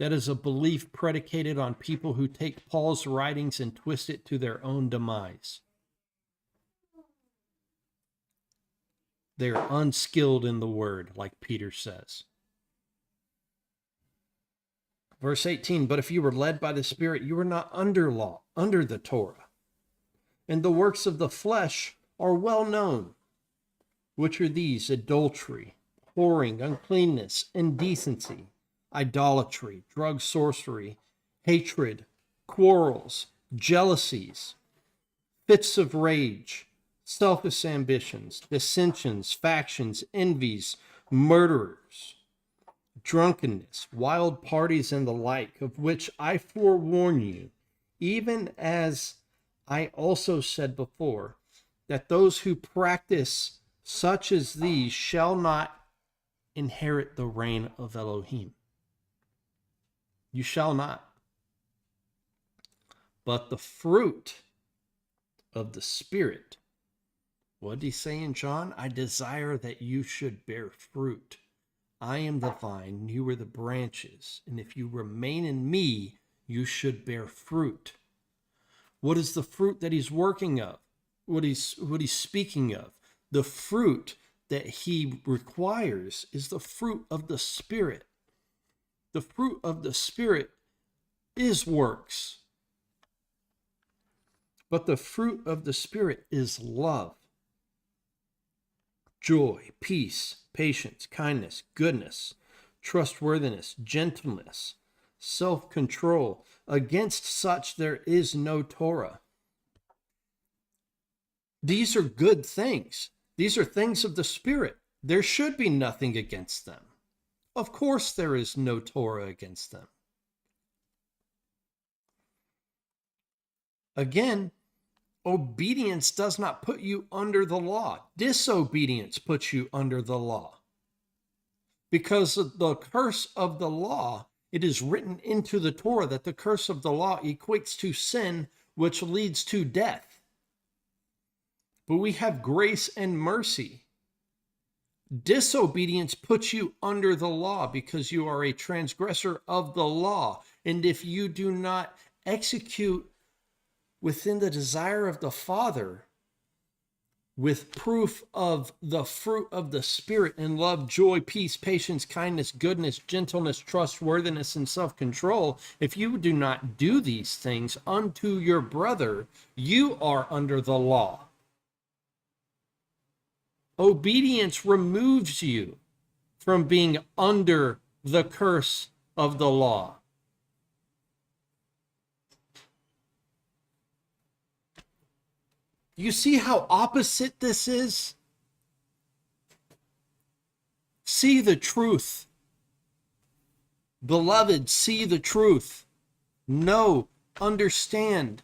That is a belief predicated on people who take Paul's writings and twist it to their own demise. They are unskilled in the word, like Peter says. Verse 18, but if you were led by the Spirit, you were not under law, under the Torah. And the works of the flesh are well known, which are these: adultery, whoring, uncleanness, indecency, idolatry, drug sorcery, hatred, quarrels, jealousies, fits of rage, selfish ambitions, dissensions, factions, envies, murderers, drunkenness, wild parties, and the like, of which I forewarn you, even as I also said before, that those who practice such as these shall not inherit the reign of Elohim. You shall not. But the fruit of the Spirit, what did he say in John? I desire that you should bear fruit. I am the vine, you are the branches, and if you remain in me, you should bear fruit. What is the fruit that he's working of? What he's speaking of? The fruit that he requires is the fruit of the Spirit. The fruit of the Spirit is works. But the fruit of the Spirit is love, joy, peace, patience, kindness, goodness, trustworthiness, gentleness, self-control. Against such there is no Torah. These are good things. These are things of the Spirit. There should be nothing against them. Of course there is no Torah against them. Again, Obedience does not put you under the law. Disobedience puts you under the law. Because of the curse of the law, it is written into the Torah that the curse of the law equates to sin, which leads to death. But we have grace and mercy. Disobedience puts you under the law because you are a transgressor of the law. And if you do not execute within the desire of the Father, with proof of the fruit of the Spirit in love, joy, peace, patience, kindness, goodness, gentleness, trustworthiness, and self-control, if you do not do these things unto your brother, you are under the law. Obedience removes you from being under the curse of the law. You see how opposite this is? See the truth. Beloved, see the truth. Know, understand.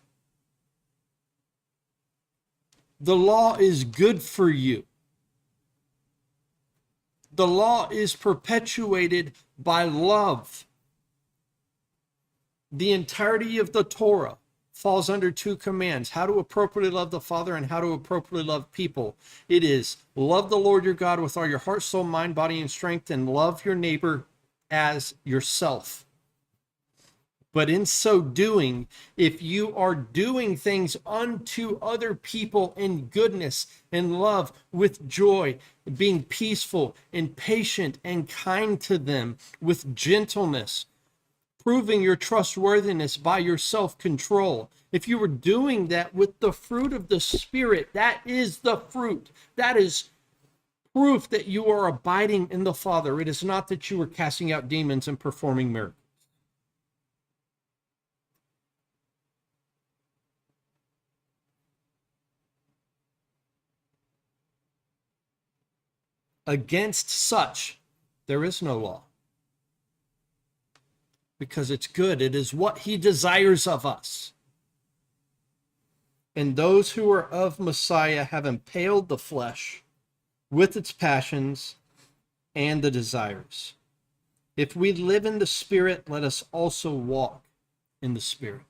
The law is good for you. The law is perpetuated by love. The entirety of the Torah falls under two commands: how to appropriately love the Father and how to appropriately love people. It is love the Lord your God with all your heart, soul, mind, body, and strength, and love your neighbor as yourself. But in so doing, if you are doing things unto other people in goodness and love, with joy, being peaceful and patient and kind to them, with gentleness, proving your trustworthiness by your self-control. If you were doing that with the fruit of the Spirit, that is the fruit. That is proof that you are abiding in the Father. It is not that you are casting out demons and performing miracles. Against such, there is no law. Because it's good. It is what he desires of us. And those who are of Messiah have impaled the flesh with its passions and the desires. If we live in the Spirit, let us also walk in the Spirit.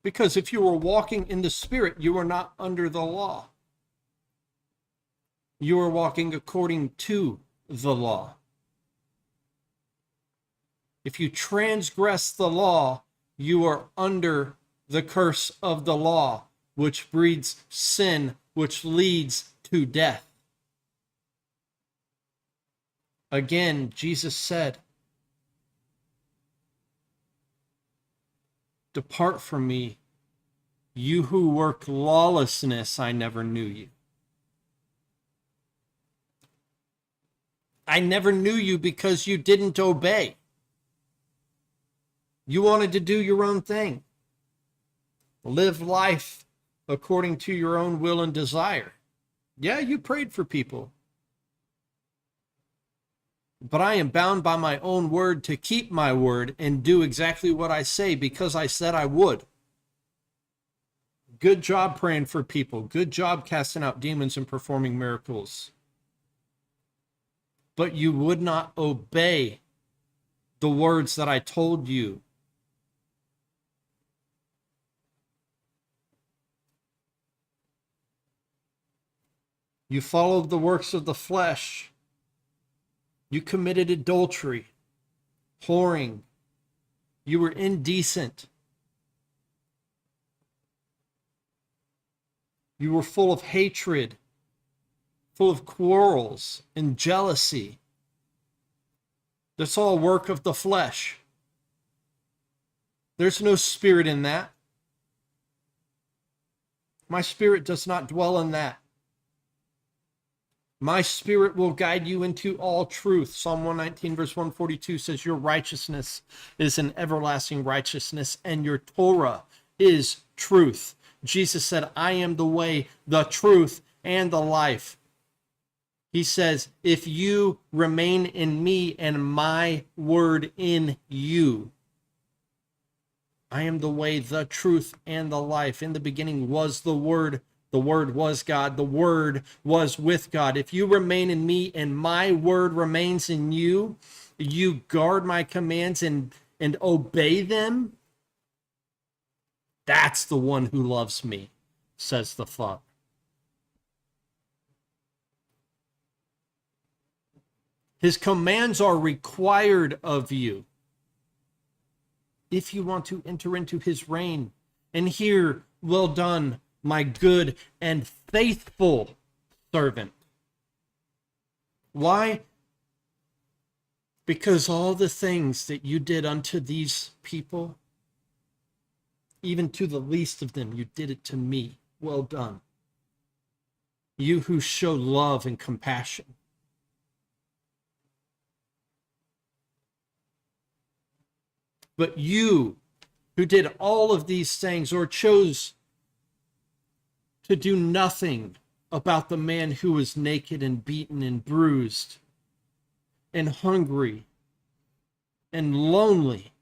Because if you are walking in the Spirit, you are not under the law. You are walking according to the law. If you transgress the law, you are under the curse of the law, which breeds sin, which leads to death. Again, Jesus said, "Depart from me, you who work lawlessness, I never knew you." I never knew you because you didn't obey. You wanted to do your own thing. Live life according to your own will and desire. Yeah, you prayed for people. But I am bound by my own word to keep my word and do exactly what I say because I said I would. Good job praying for people. Good job casting out demons and performing miracles. But you would not obey the words that I told you. You followed the works of the flesh. You committed adultery, whoring. You were indecent. You were full of hatred, full of quarrels and jealousy. That's all work of the flesh. There's no spirit in that. My spirit does not dwell in that. My spirit will guide you into all truth. Psalm 119 verse 142 says, your righteousness is an everlasting righteousness, and your Torah is truth. Jesus said, I am the way, the truth, and the life. He says, if you remain in me and my word in you, I am the way, the truth, and the life. In the beginning was the Word. The Word was God. The Word was with God. If you remain in me and my word remains in you, you guard my commands and obey them. That's the one who loves me, says the Father. His commands are required of you if you want to enter into his reign. And hear, well done, my good and faithful servant. Why? Because all the things that you did unto these people, even to the least of them, you did it to me. Well done. You who show love and compassion. But you who did all of these things or chose to do nothing about the man who was naked and beaten and bruised and hungry and lonely.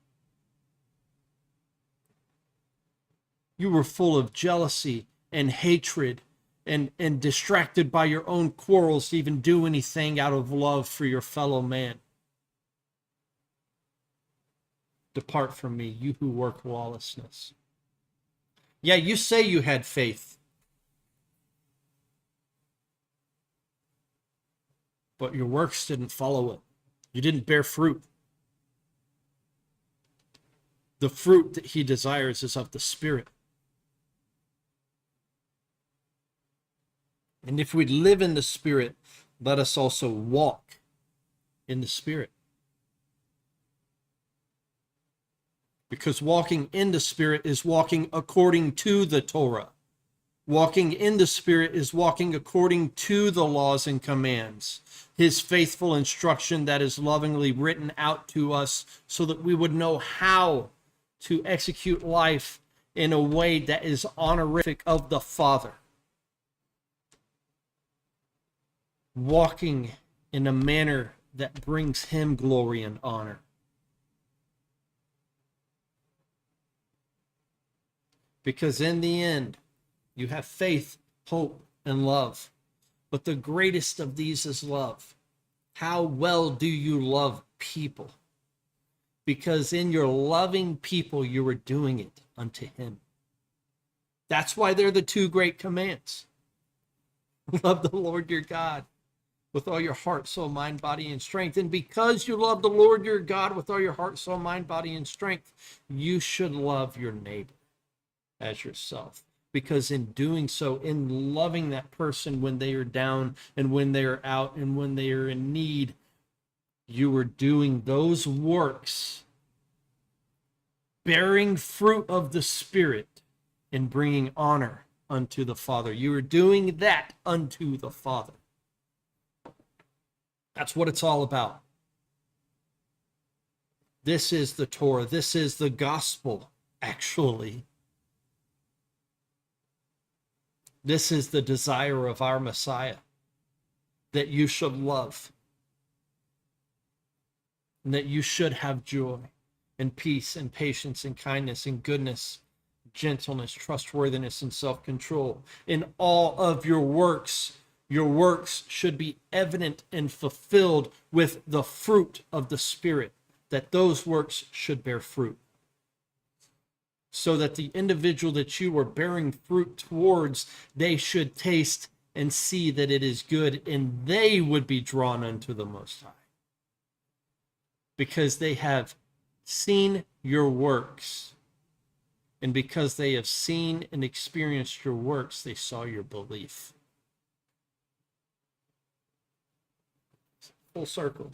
You were full of jealousy and hatred and distracted by your own quarrels to even do anything out of love for your fellow man. Depart from me, you who work lawlessness. Yeah, you say you had faith, but your works didn't follow it. You didn't bear fruit. The fruit that he desires is of the Spirit. And if we live in the Spirit, let us also walk in the Spirit. Because walking in the Spirit is walking according to the Torah. Walking in the Spirit is walking according to the laws and commands, his faithful instruction that is lovingly written out to us so that we would know how to execute life in a way that is honorific of the Father. Walking in a manner that brings him glory and honor. Because in the end, you have faith, hope, and love. But the greatest of these is love. How well do you love people? Because in your loving people, you are doing it unto him. That's why they're the two great commands. Love the Lord your God with all your heart, soul, mind, body, and strength. And because you love the Lord your God with all your heart, soul, mind, body, and strength, you should love your neighbor as yourself. Because in doing so, in loving that person when they are down and when they are out and when they are in need, you are doing those works, bearing fruit of the Spirit and bringing honor unto the Father. You are doing that unto the Father. That's what it's all about. This is the Torah. This is the gospel, actually. This is the desire of our Messiah, that you should love, and that you should have joy and peace and patience and kindness and goodness, gentleness, trustworthiness, and self-control. In all of your works should be evident and fulfilled with the fruit of the Spirit, that those works should bear fruit. So that the individual that you are bearing fruit towards, they should taste and see that it is good, and they would be drawn unto the Most High. Because they have seen your works. And because they have seen and experienced your works, they saw your belief. Full circle.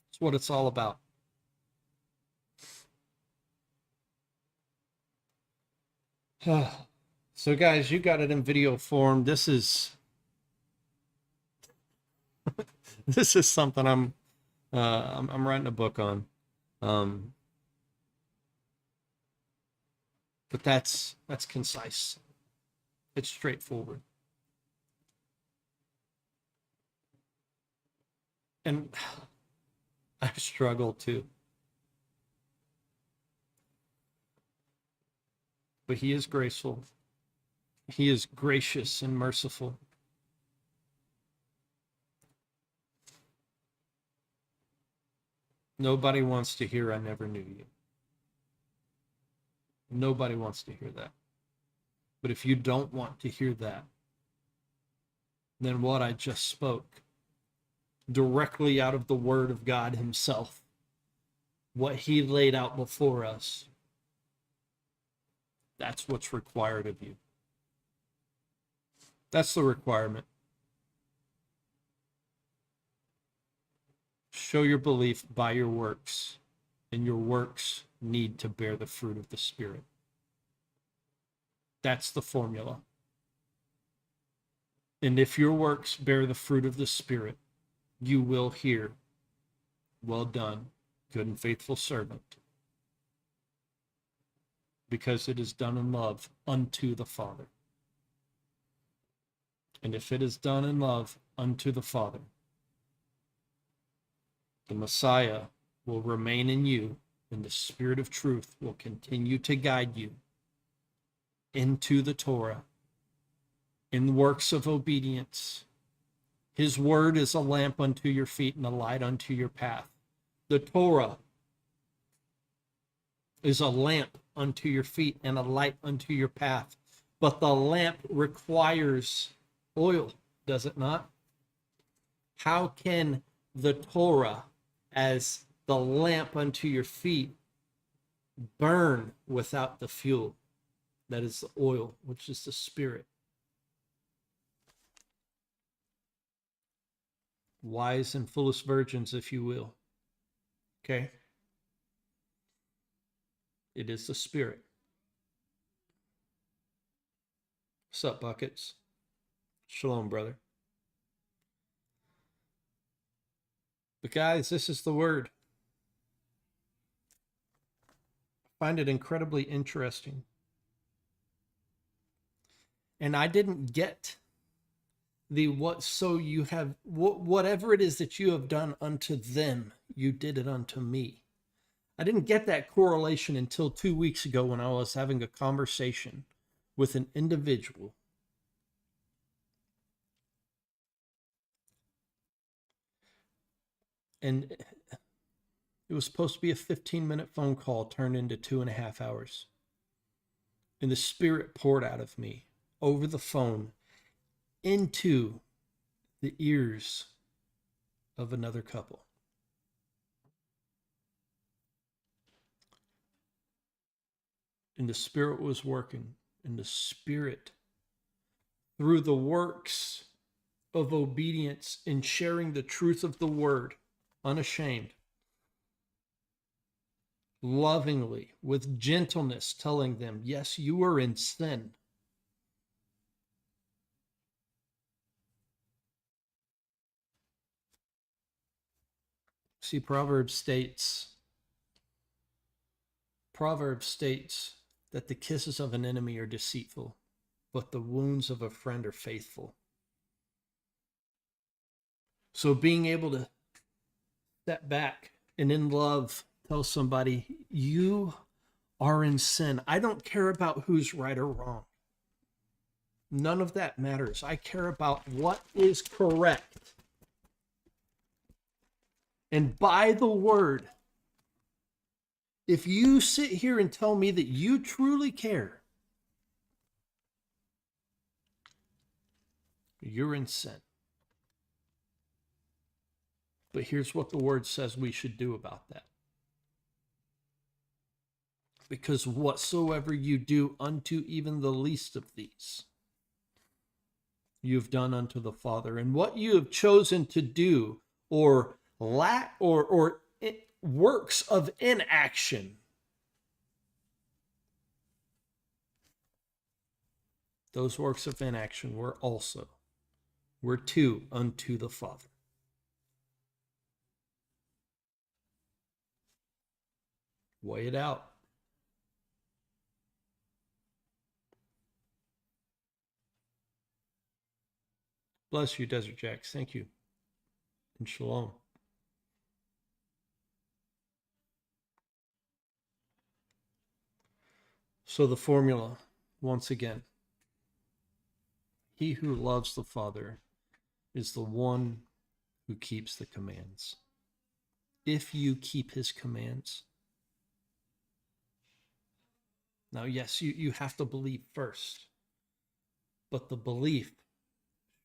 That's what it's all about. So guys, you got it in video form. This is this is something I'm writing a book on. But that's concise. It's straightforward. And I struggle too. but he is graceful. He is gracious and merciful. Nobody wants to hear, "I never knew you." Nobody wants to hear that. But if you don't want to hear that, then what I just spoke, directly out of the Word of God Himself, what He laid out before us, that's what's required of you. That's the requirement. Show your belief by your works, and your works need to bear the fruit of the Spirit. That's the formula. And if your works bear the fruit of the Spirit, you will hear, "Well done, good and faithful servant," because it is done in love unto the Father. And if it is done in love unto the Father, the Messiah will remain in you, and the Spirit of truth will continue to guide you into the Torah, in works of obedience. His word is a lamp unto your feet and a light unto your path. The Torah is a lamp unto your feet and a light unto your path. But the lamp requires oil, does it not? How can the Torah, as the lamp unto your feet, burn without the fuel? That is the oil, which is the Spirit. Wise and foolish virgins, if you will. Okay? It is the Spirit. What's up, buckets? Shalom, brother. But guys, this is the word. I find it incredibly interesting. And I didn't get the whatever it is that you have done unto them, you did it unto me. I didn't get that correlation until 2 weeks ago when I was having a conversation with an individual. And it was supposed to be a 15-minute phone call turned into 2.5 hours. And the Spirit poured out of me over the phone into the ears of another couple. And the Spirit was working, and the Spirit, through the works of obedience and sharing the truth of the word, unashamed, lovingly, with gentleness, telling them, yes, you are in sin. See, Proverbs states that the kisses of an enemy are deceitful, but the wounds of a friend are faithful. So being able to step back and in love tell somebody, you are in sin. I don't care about who's right or wrong. None of that matters. I care about what is correct. And by the word, if you sit here and tell me that you truly care, you're in sin. But here's what the word says we should do about that. Because whatsoever you do unto even the least of these, you've done unto the Father. And what you have chosen to do, or works of inaction, those works of inaction were too unto the Father. Weigh it out. Bless you, Desert Jacks. Thank you. And shalom. So the formula. once again, he who loves the Father is the one who keeps the commands. If you keep his commands. Now, yes, you have to believe first, but the belief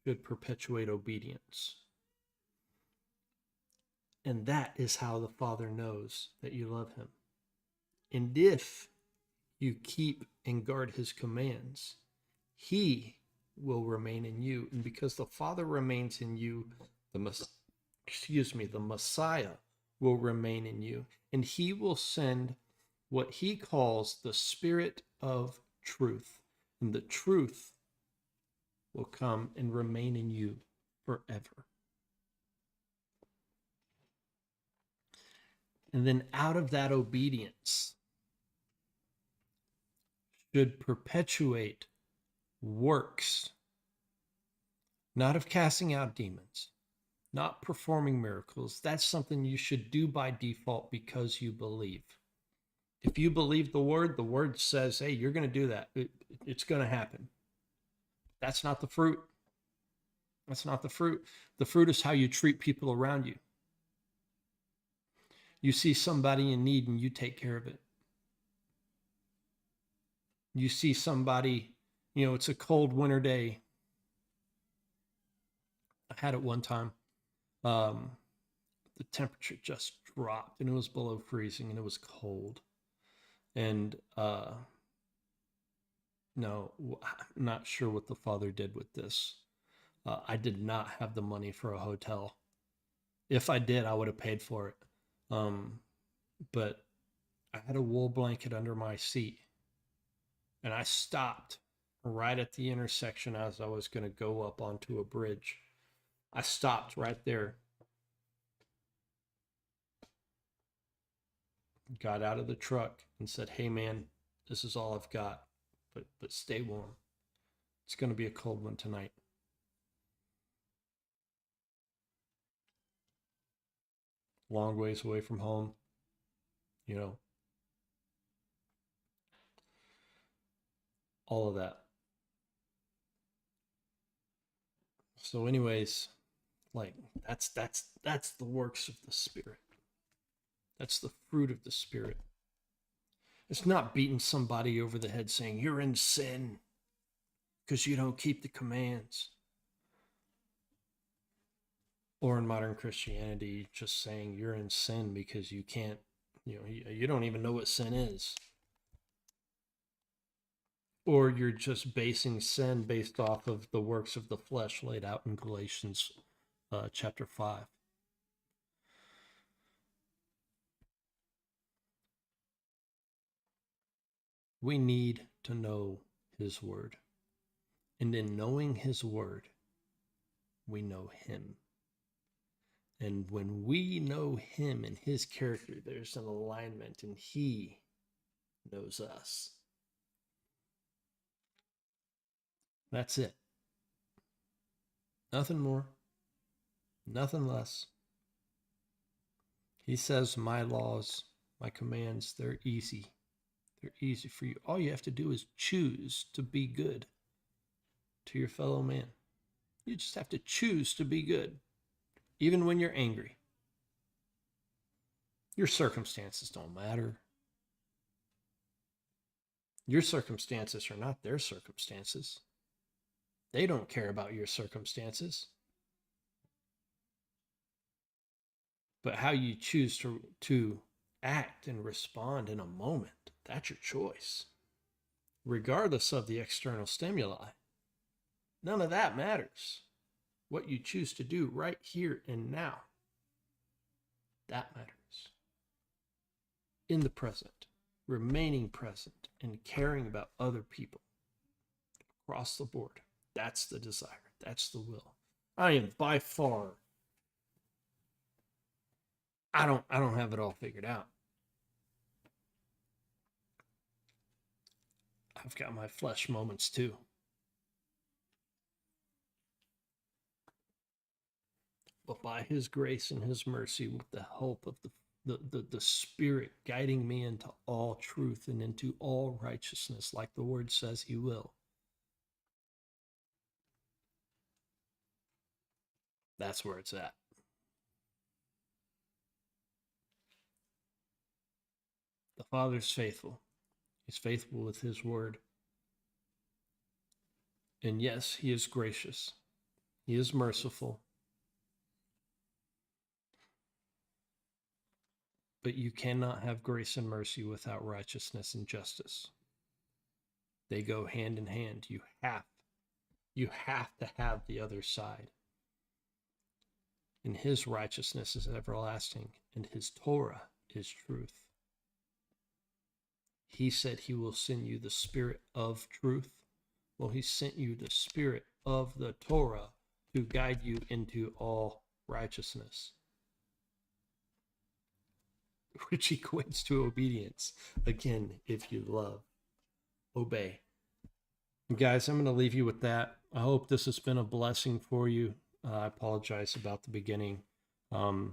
should perpetuate obedience. And that is how the Father knows that you love him. And if you keep and guard his commands, he will remain in you. And because the Father remains in you, the Messiah will remain in you. And he will send what he calls the Spirit of truth. And the truth will come and remain in you forever. And then out of that obedience should perpetuate works, not of casting out demons, not performing miracles. That's something you should do by default because you believe. If you believe the word says, hey, you're going to do that. It's going to happen. That's not the fruit. That's not the fruit. The fruit is how you treat people around you. You see somebody in need and you take care of it. You see somebody, it's a cold winter day. I had it one time. The temperature just dropped and it was below freezing and it was cold. And no, I'm not sure what the Father did with this. I did not have the money for a hotel. If I did, I would have paid for it. But I had a wool blanket under my seat. And I stopped right at the intersection as I was going to go up onto a bridge. I stopped right there. Got out of the truck and said, hey man, this is all I've got, but stay warm. It's going to be a cold one tonight. Long ways away from home, all of that. So anyways, like that's the works of the Spirit. That's the fruit of the Spirit. It's not beating somebody over the head saying you're in sin because you don't keep the commands. Or in modern Christianity, just saying you're in sin because you can't, you don't even know what sin is. Or you're just basing sin based off of the works of the flesh laid out in Galatians chapter 5. We need to know his word. And in knowing his word, we know him. And when we know him and his character, there's an alignment and he knows us. That's it. Nothing more, nothing less. He says, my laws, my commands, they're easy. They're easy for you. All you have to do is choose to be good to your fellow man. You just have to choose to be good, even when you're angry. Your circumstances don't matter. Your circumstances are not their circumstances. They don't care about your circumstances. But how you choose to act and respond in a moment, that's your choice. Regardless of the external stimuli. None of that matters. What you choose to do right here and now, that matters. In the present, remaining present, and caring about other people across the board. That's the desire. That's the will. I am by far, I don't have it all figured out. I've got my flesh moments too. But by his grace and his mercy, with the help of the Spirit guiding me into all truth and into all righteousness, like the word says he will. That's where it's at. The Father's faithful. He's faithful with his word. And yes, he is gracious. He is merciful. But you cannot have grace and mercy without righteousness and justice. They go hand in hand. You have to have the other side. And his righteousness is everlasting, and his Torah is truth. He said he will send you the Spirit of truth. Well, he sent you the Spirit of the Torah to guide you into all righteousness, which equates to obedience. Again, if you love, obey. Guys, I'm going to leave you with that. I hope this has been a blessing for you. I apologize about the beginning. And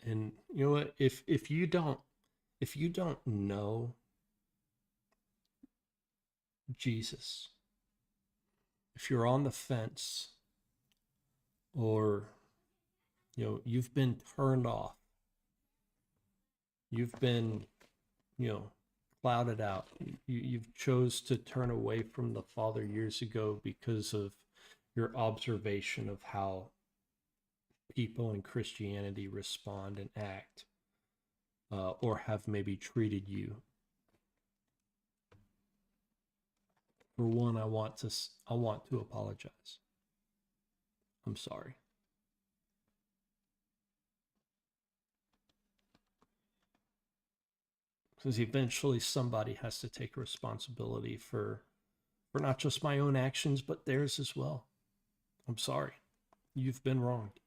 you know what? If you don't know Jesus, if you're on the fence, or you've been turned off, you've been clouded out, you've chose to turn away from the Father years ago because of your observation of how people in Christianity respond and act, or have maybe treated you. For one, I want to apologize. I'm sorry. Because eventually somebody has to take responsibility for not just my own actions, but theirs as well. I'm sorry. You've been wronged.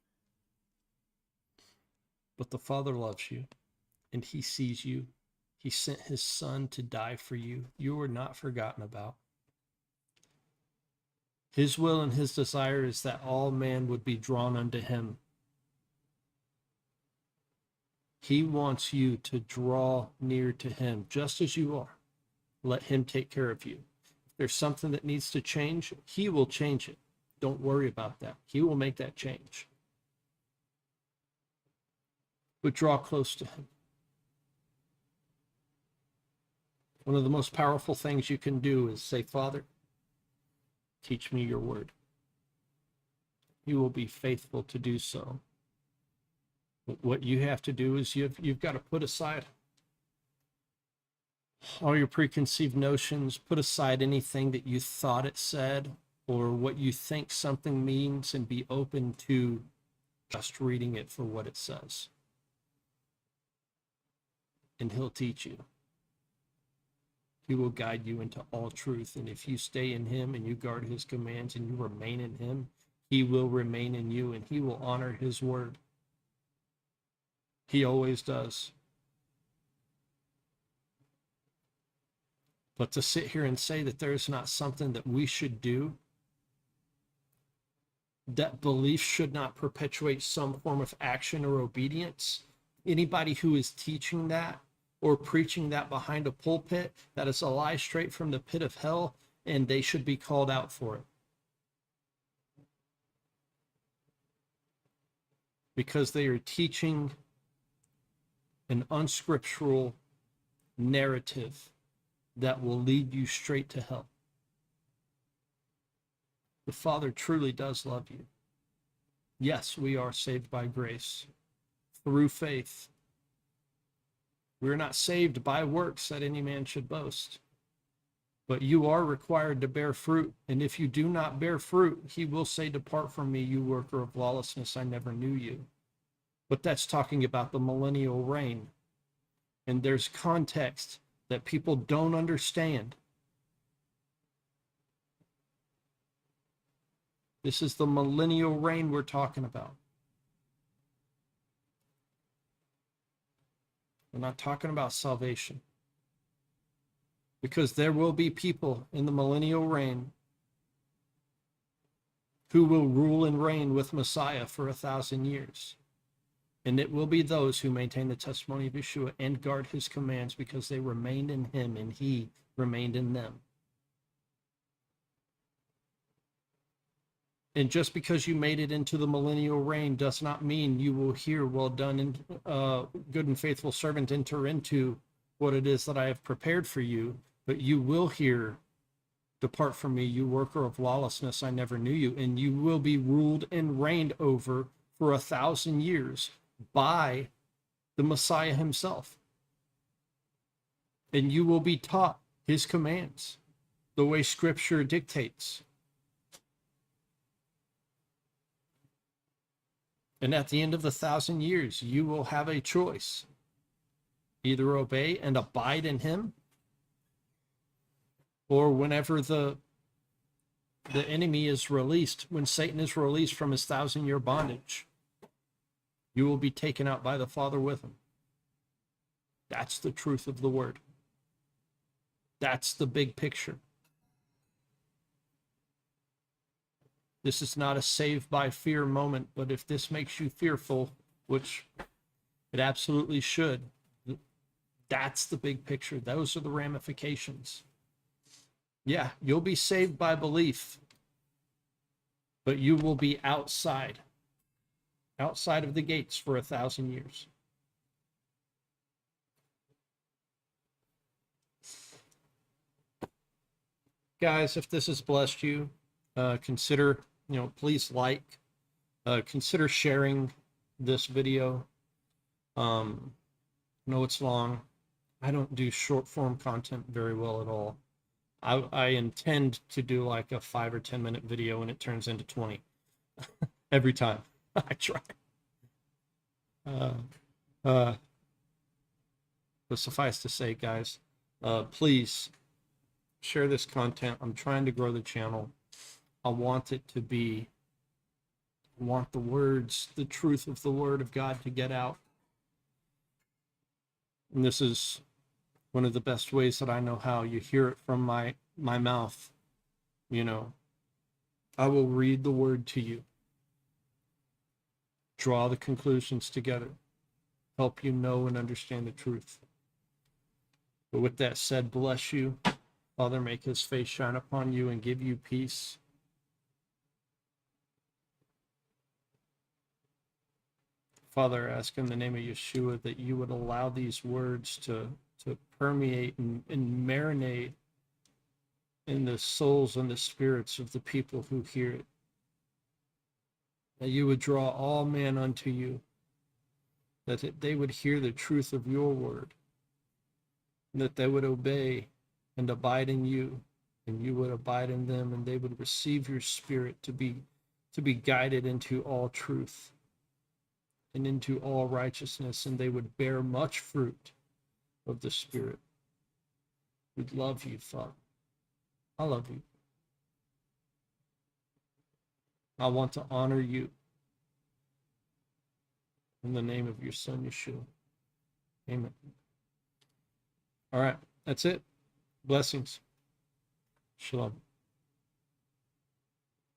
But the Father loves you, and he sees you. He sent his Son to die for you. You are not forgotten about. His will and his desire is that all man would be drawn unto him. He wants you to draw near to him just as you are. Let him take care of you. If there's something that needs to change, he will change it. Don't worry about that. He will make that change. But draw close to him. One of the most powerful things you can do is say, Father, teach me your word. He will be faithful to do so. But what you have to do is you've got to put aside all your preconceived notions, put aside anything that you thought it said or what you think something means, and be open to just reading it for what it says. And he'll teach you. He will guide you into all truth. And if you stay in him and you guard his commands and you remain in him, he will remain in you, and he will honor his word. He always does. But to sit here and say that there is not something that we should do, that belief should not perpetuate some form of action or obedience, anybody who is teaching that or preaching that behind a pulpit, that is a lie straight from the pit of hell, and they should be called out for it. Because they are teaching an unscriptural narrative that will lead you straight to hell. The Father truly does love you. Yes, we are saved by grace through faith. We are not saved by works that any man should boast. But you are required to bear fruit. And if you do not bear fruit, he will say, depart from me, you worker of lawlessness, I never knew you. But that's talking about the millennial reign. And there's context that people don't understand. This is the millennial reign we're talking about. We're not talking about salvation. Because there will be people in the millennial reign who will rule and reign with Messiah for 1,000 years. And it will be those who maintain the testimony of Yeshua and guard his commands because they remained in him and he remained in them. And just because you made it into the millennial reign does not mean you will hear, well done, and good and faithful servant, enter into what it is that I have prepared for you. But you will hear, depart from me, you worker of lawlessness, I never knew you. And you will be ruled and reigned over for 1,000 years by the Messiah himself. And you will be taught his commands the way scripture dictates. And at the end of the 1,000 years, you will have a choice. Either obey and abide in him, or whenever the enemy is released, when Satan is released from his 1,000-year bondage, you will be taken out by the Father with him. That's the truth of the word. That's the big picture. This is not a save by fear moment, but if this makes you fearful, which it absolutely should, that's the big picture. Those are the ramifications. Yeah, you'll be saved by belief, but you will be outside of the gates for 1,000 years. Guys, if this has blessed you, consider, please consider sharing this video. I know it's long. I don't do short form content very well at all. I intend to do like a 5 or 10 minute video and it turns into 20 every time I try. But suffice to say, guys, please share this content. I'm trying to grow the channel. I want the words, the truth of the word of God to get out. And this is one of the best ways that I know how. You hear it from my mouth. I will read the word to you, draw the conclusions together, help you know and understand the truth. But with that said, bless you. Father, make his face shine upon you and give you peace. Father, I ask in the name of Yeshua that you would allow these words to permeate and marinate in the souls and the spirits of the people who hear it. That you would draw all men unto you, that they would hear the truth of your word, and that they would obey and abide in you, and you would abide in them, and they would receive your spirit to be guided into all truth and into all righteousness, and they would bear much fruit of the Spirit. We love you, Father. I love you. I want to honor you in the name of your Son, Yeshua. Amen. All right, that's it. Blessings. Shalom.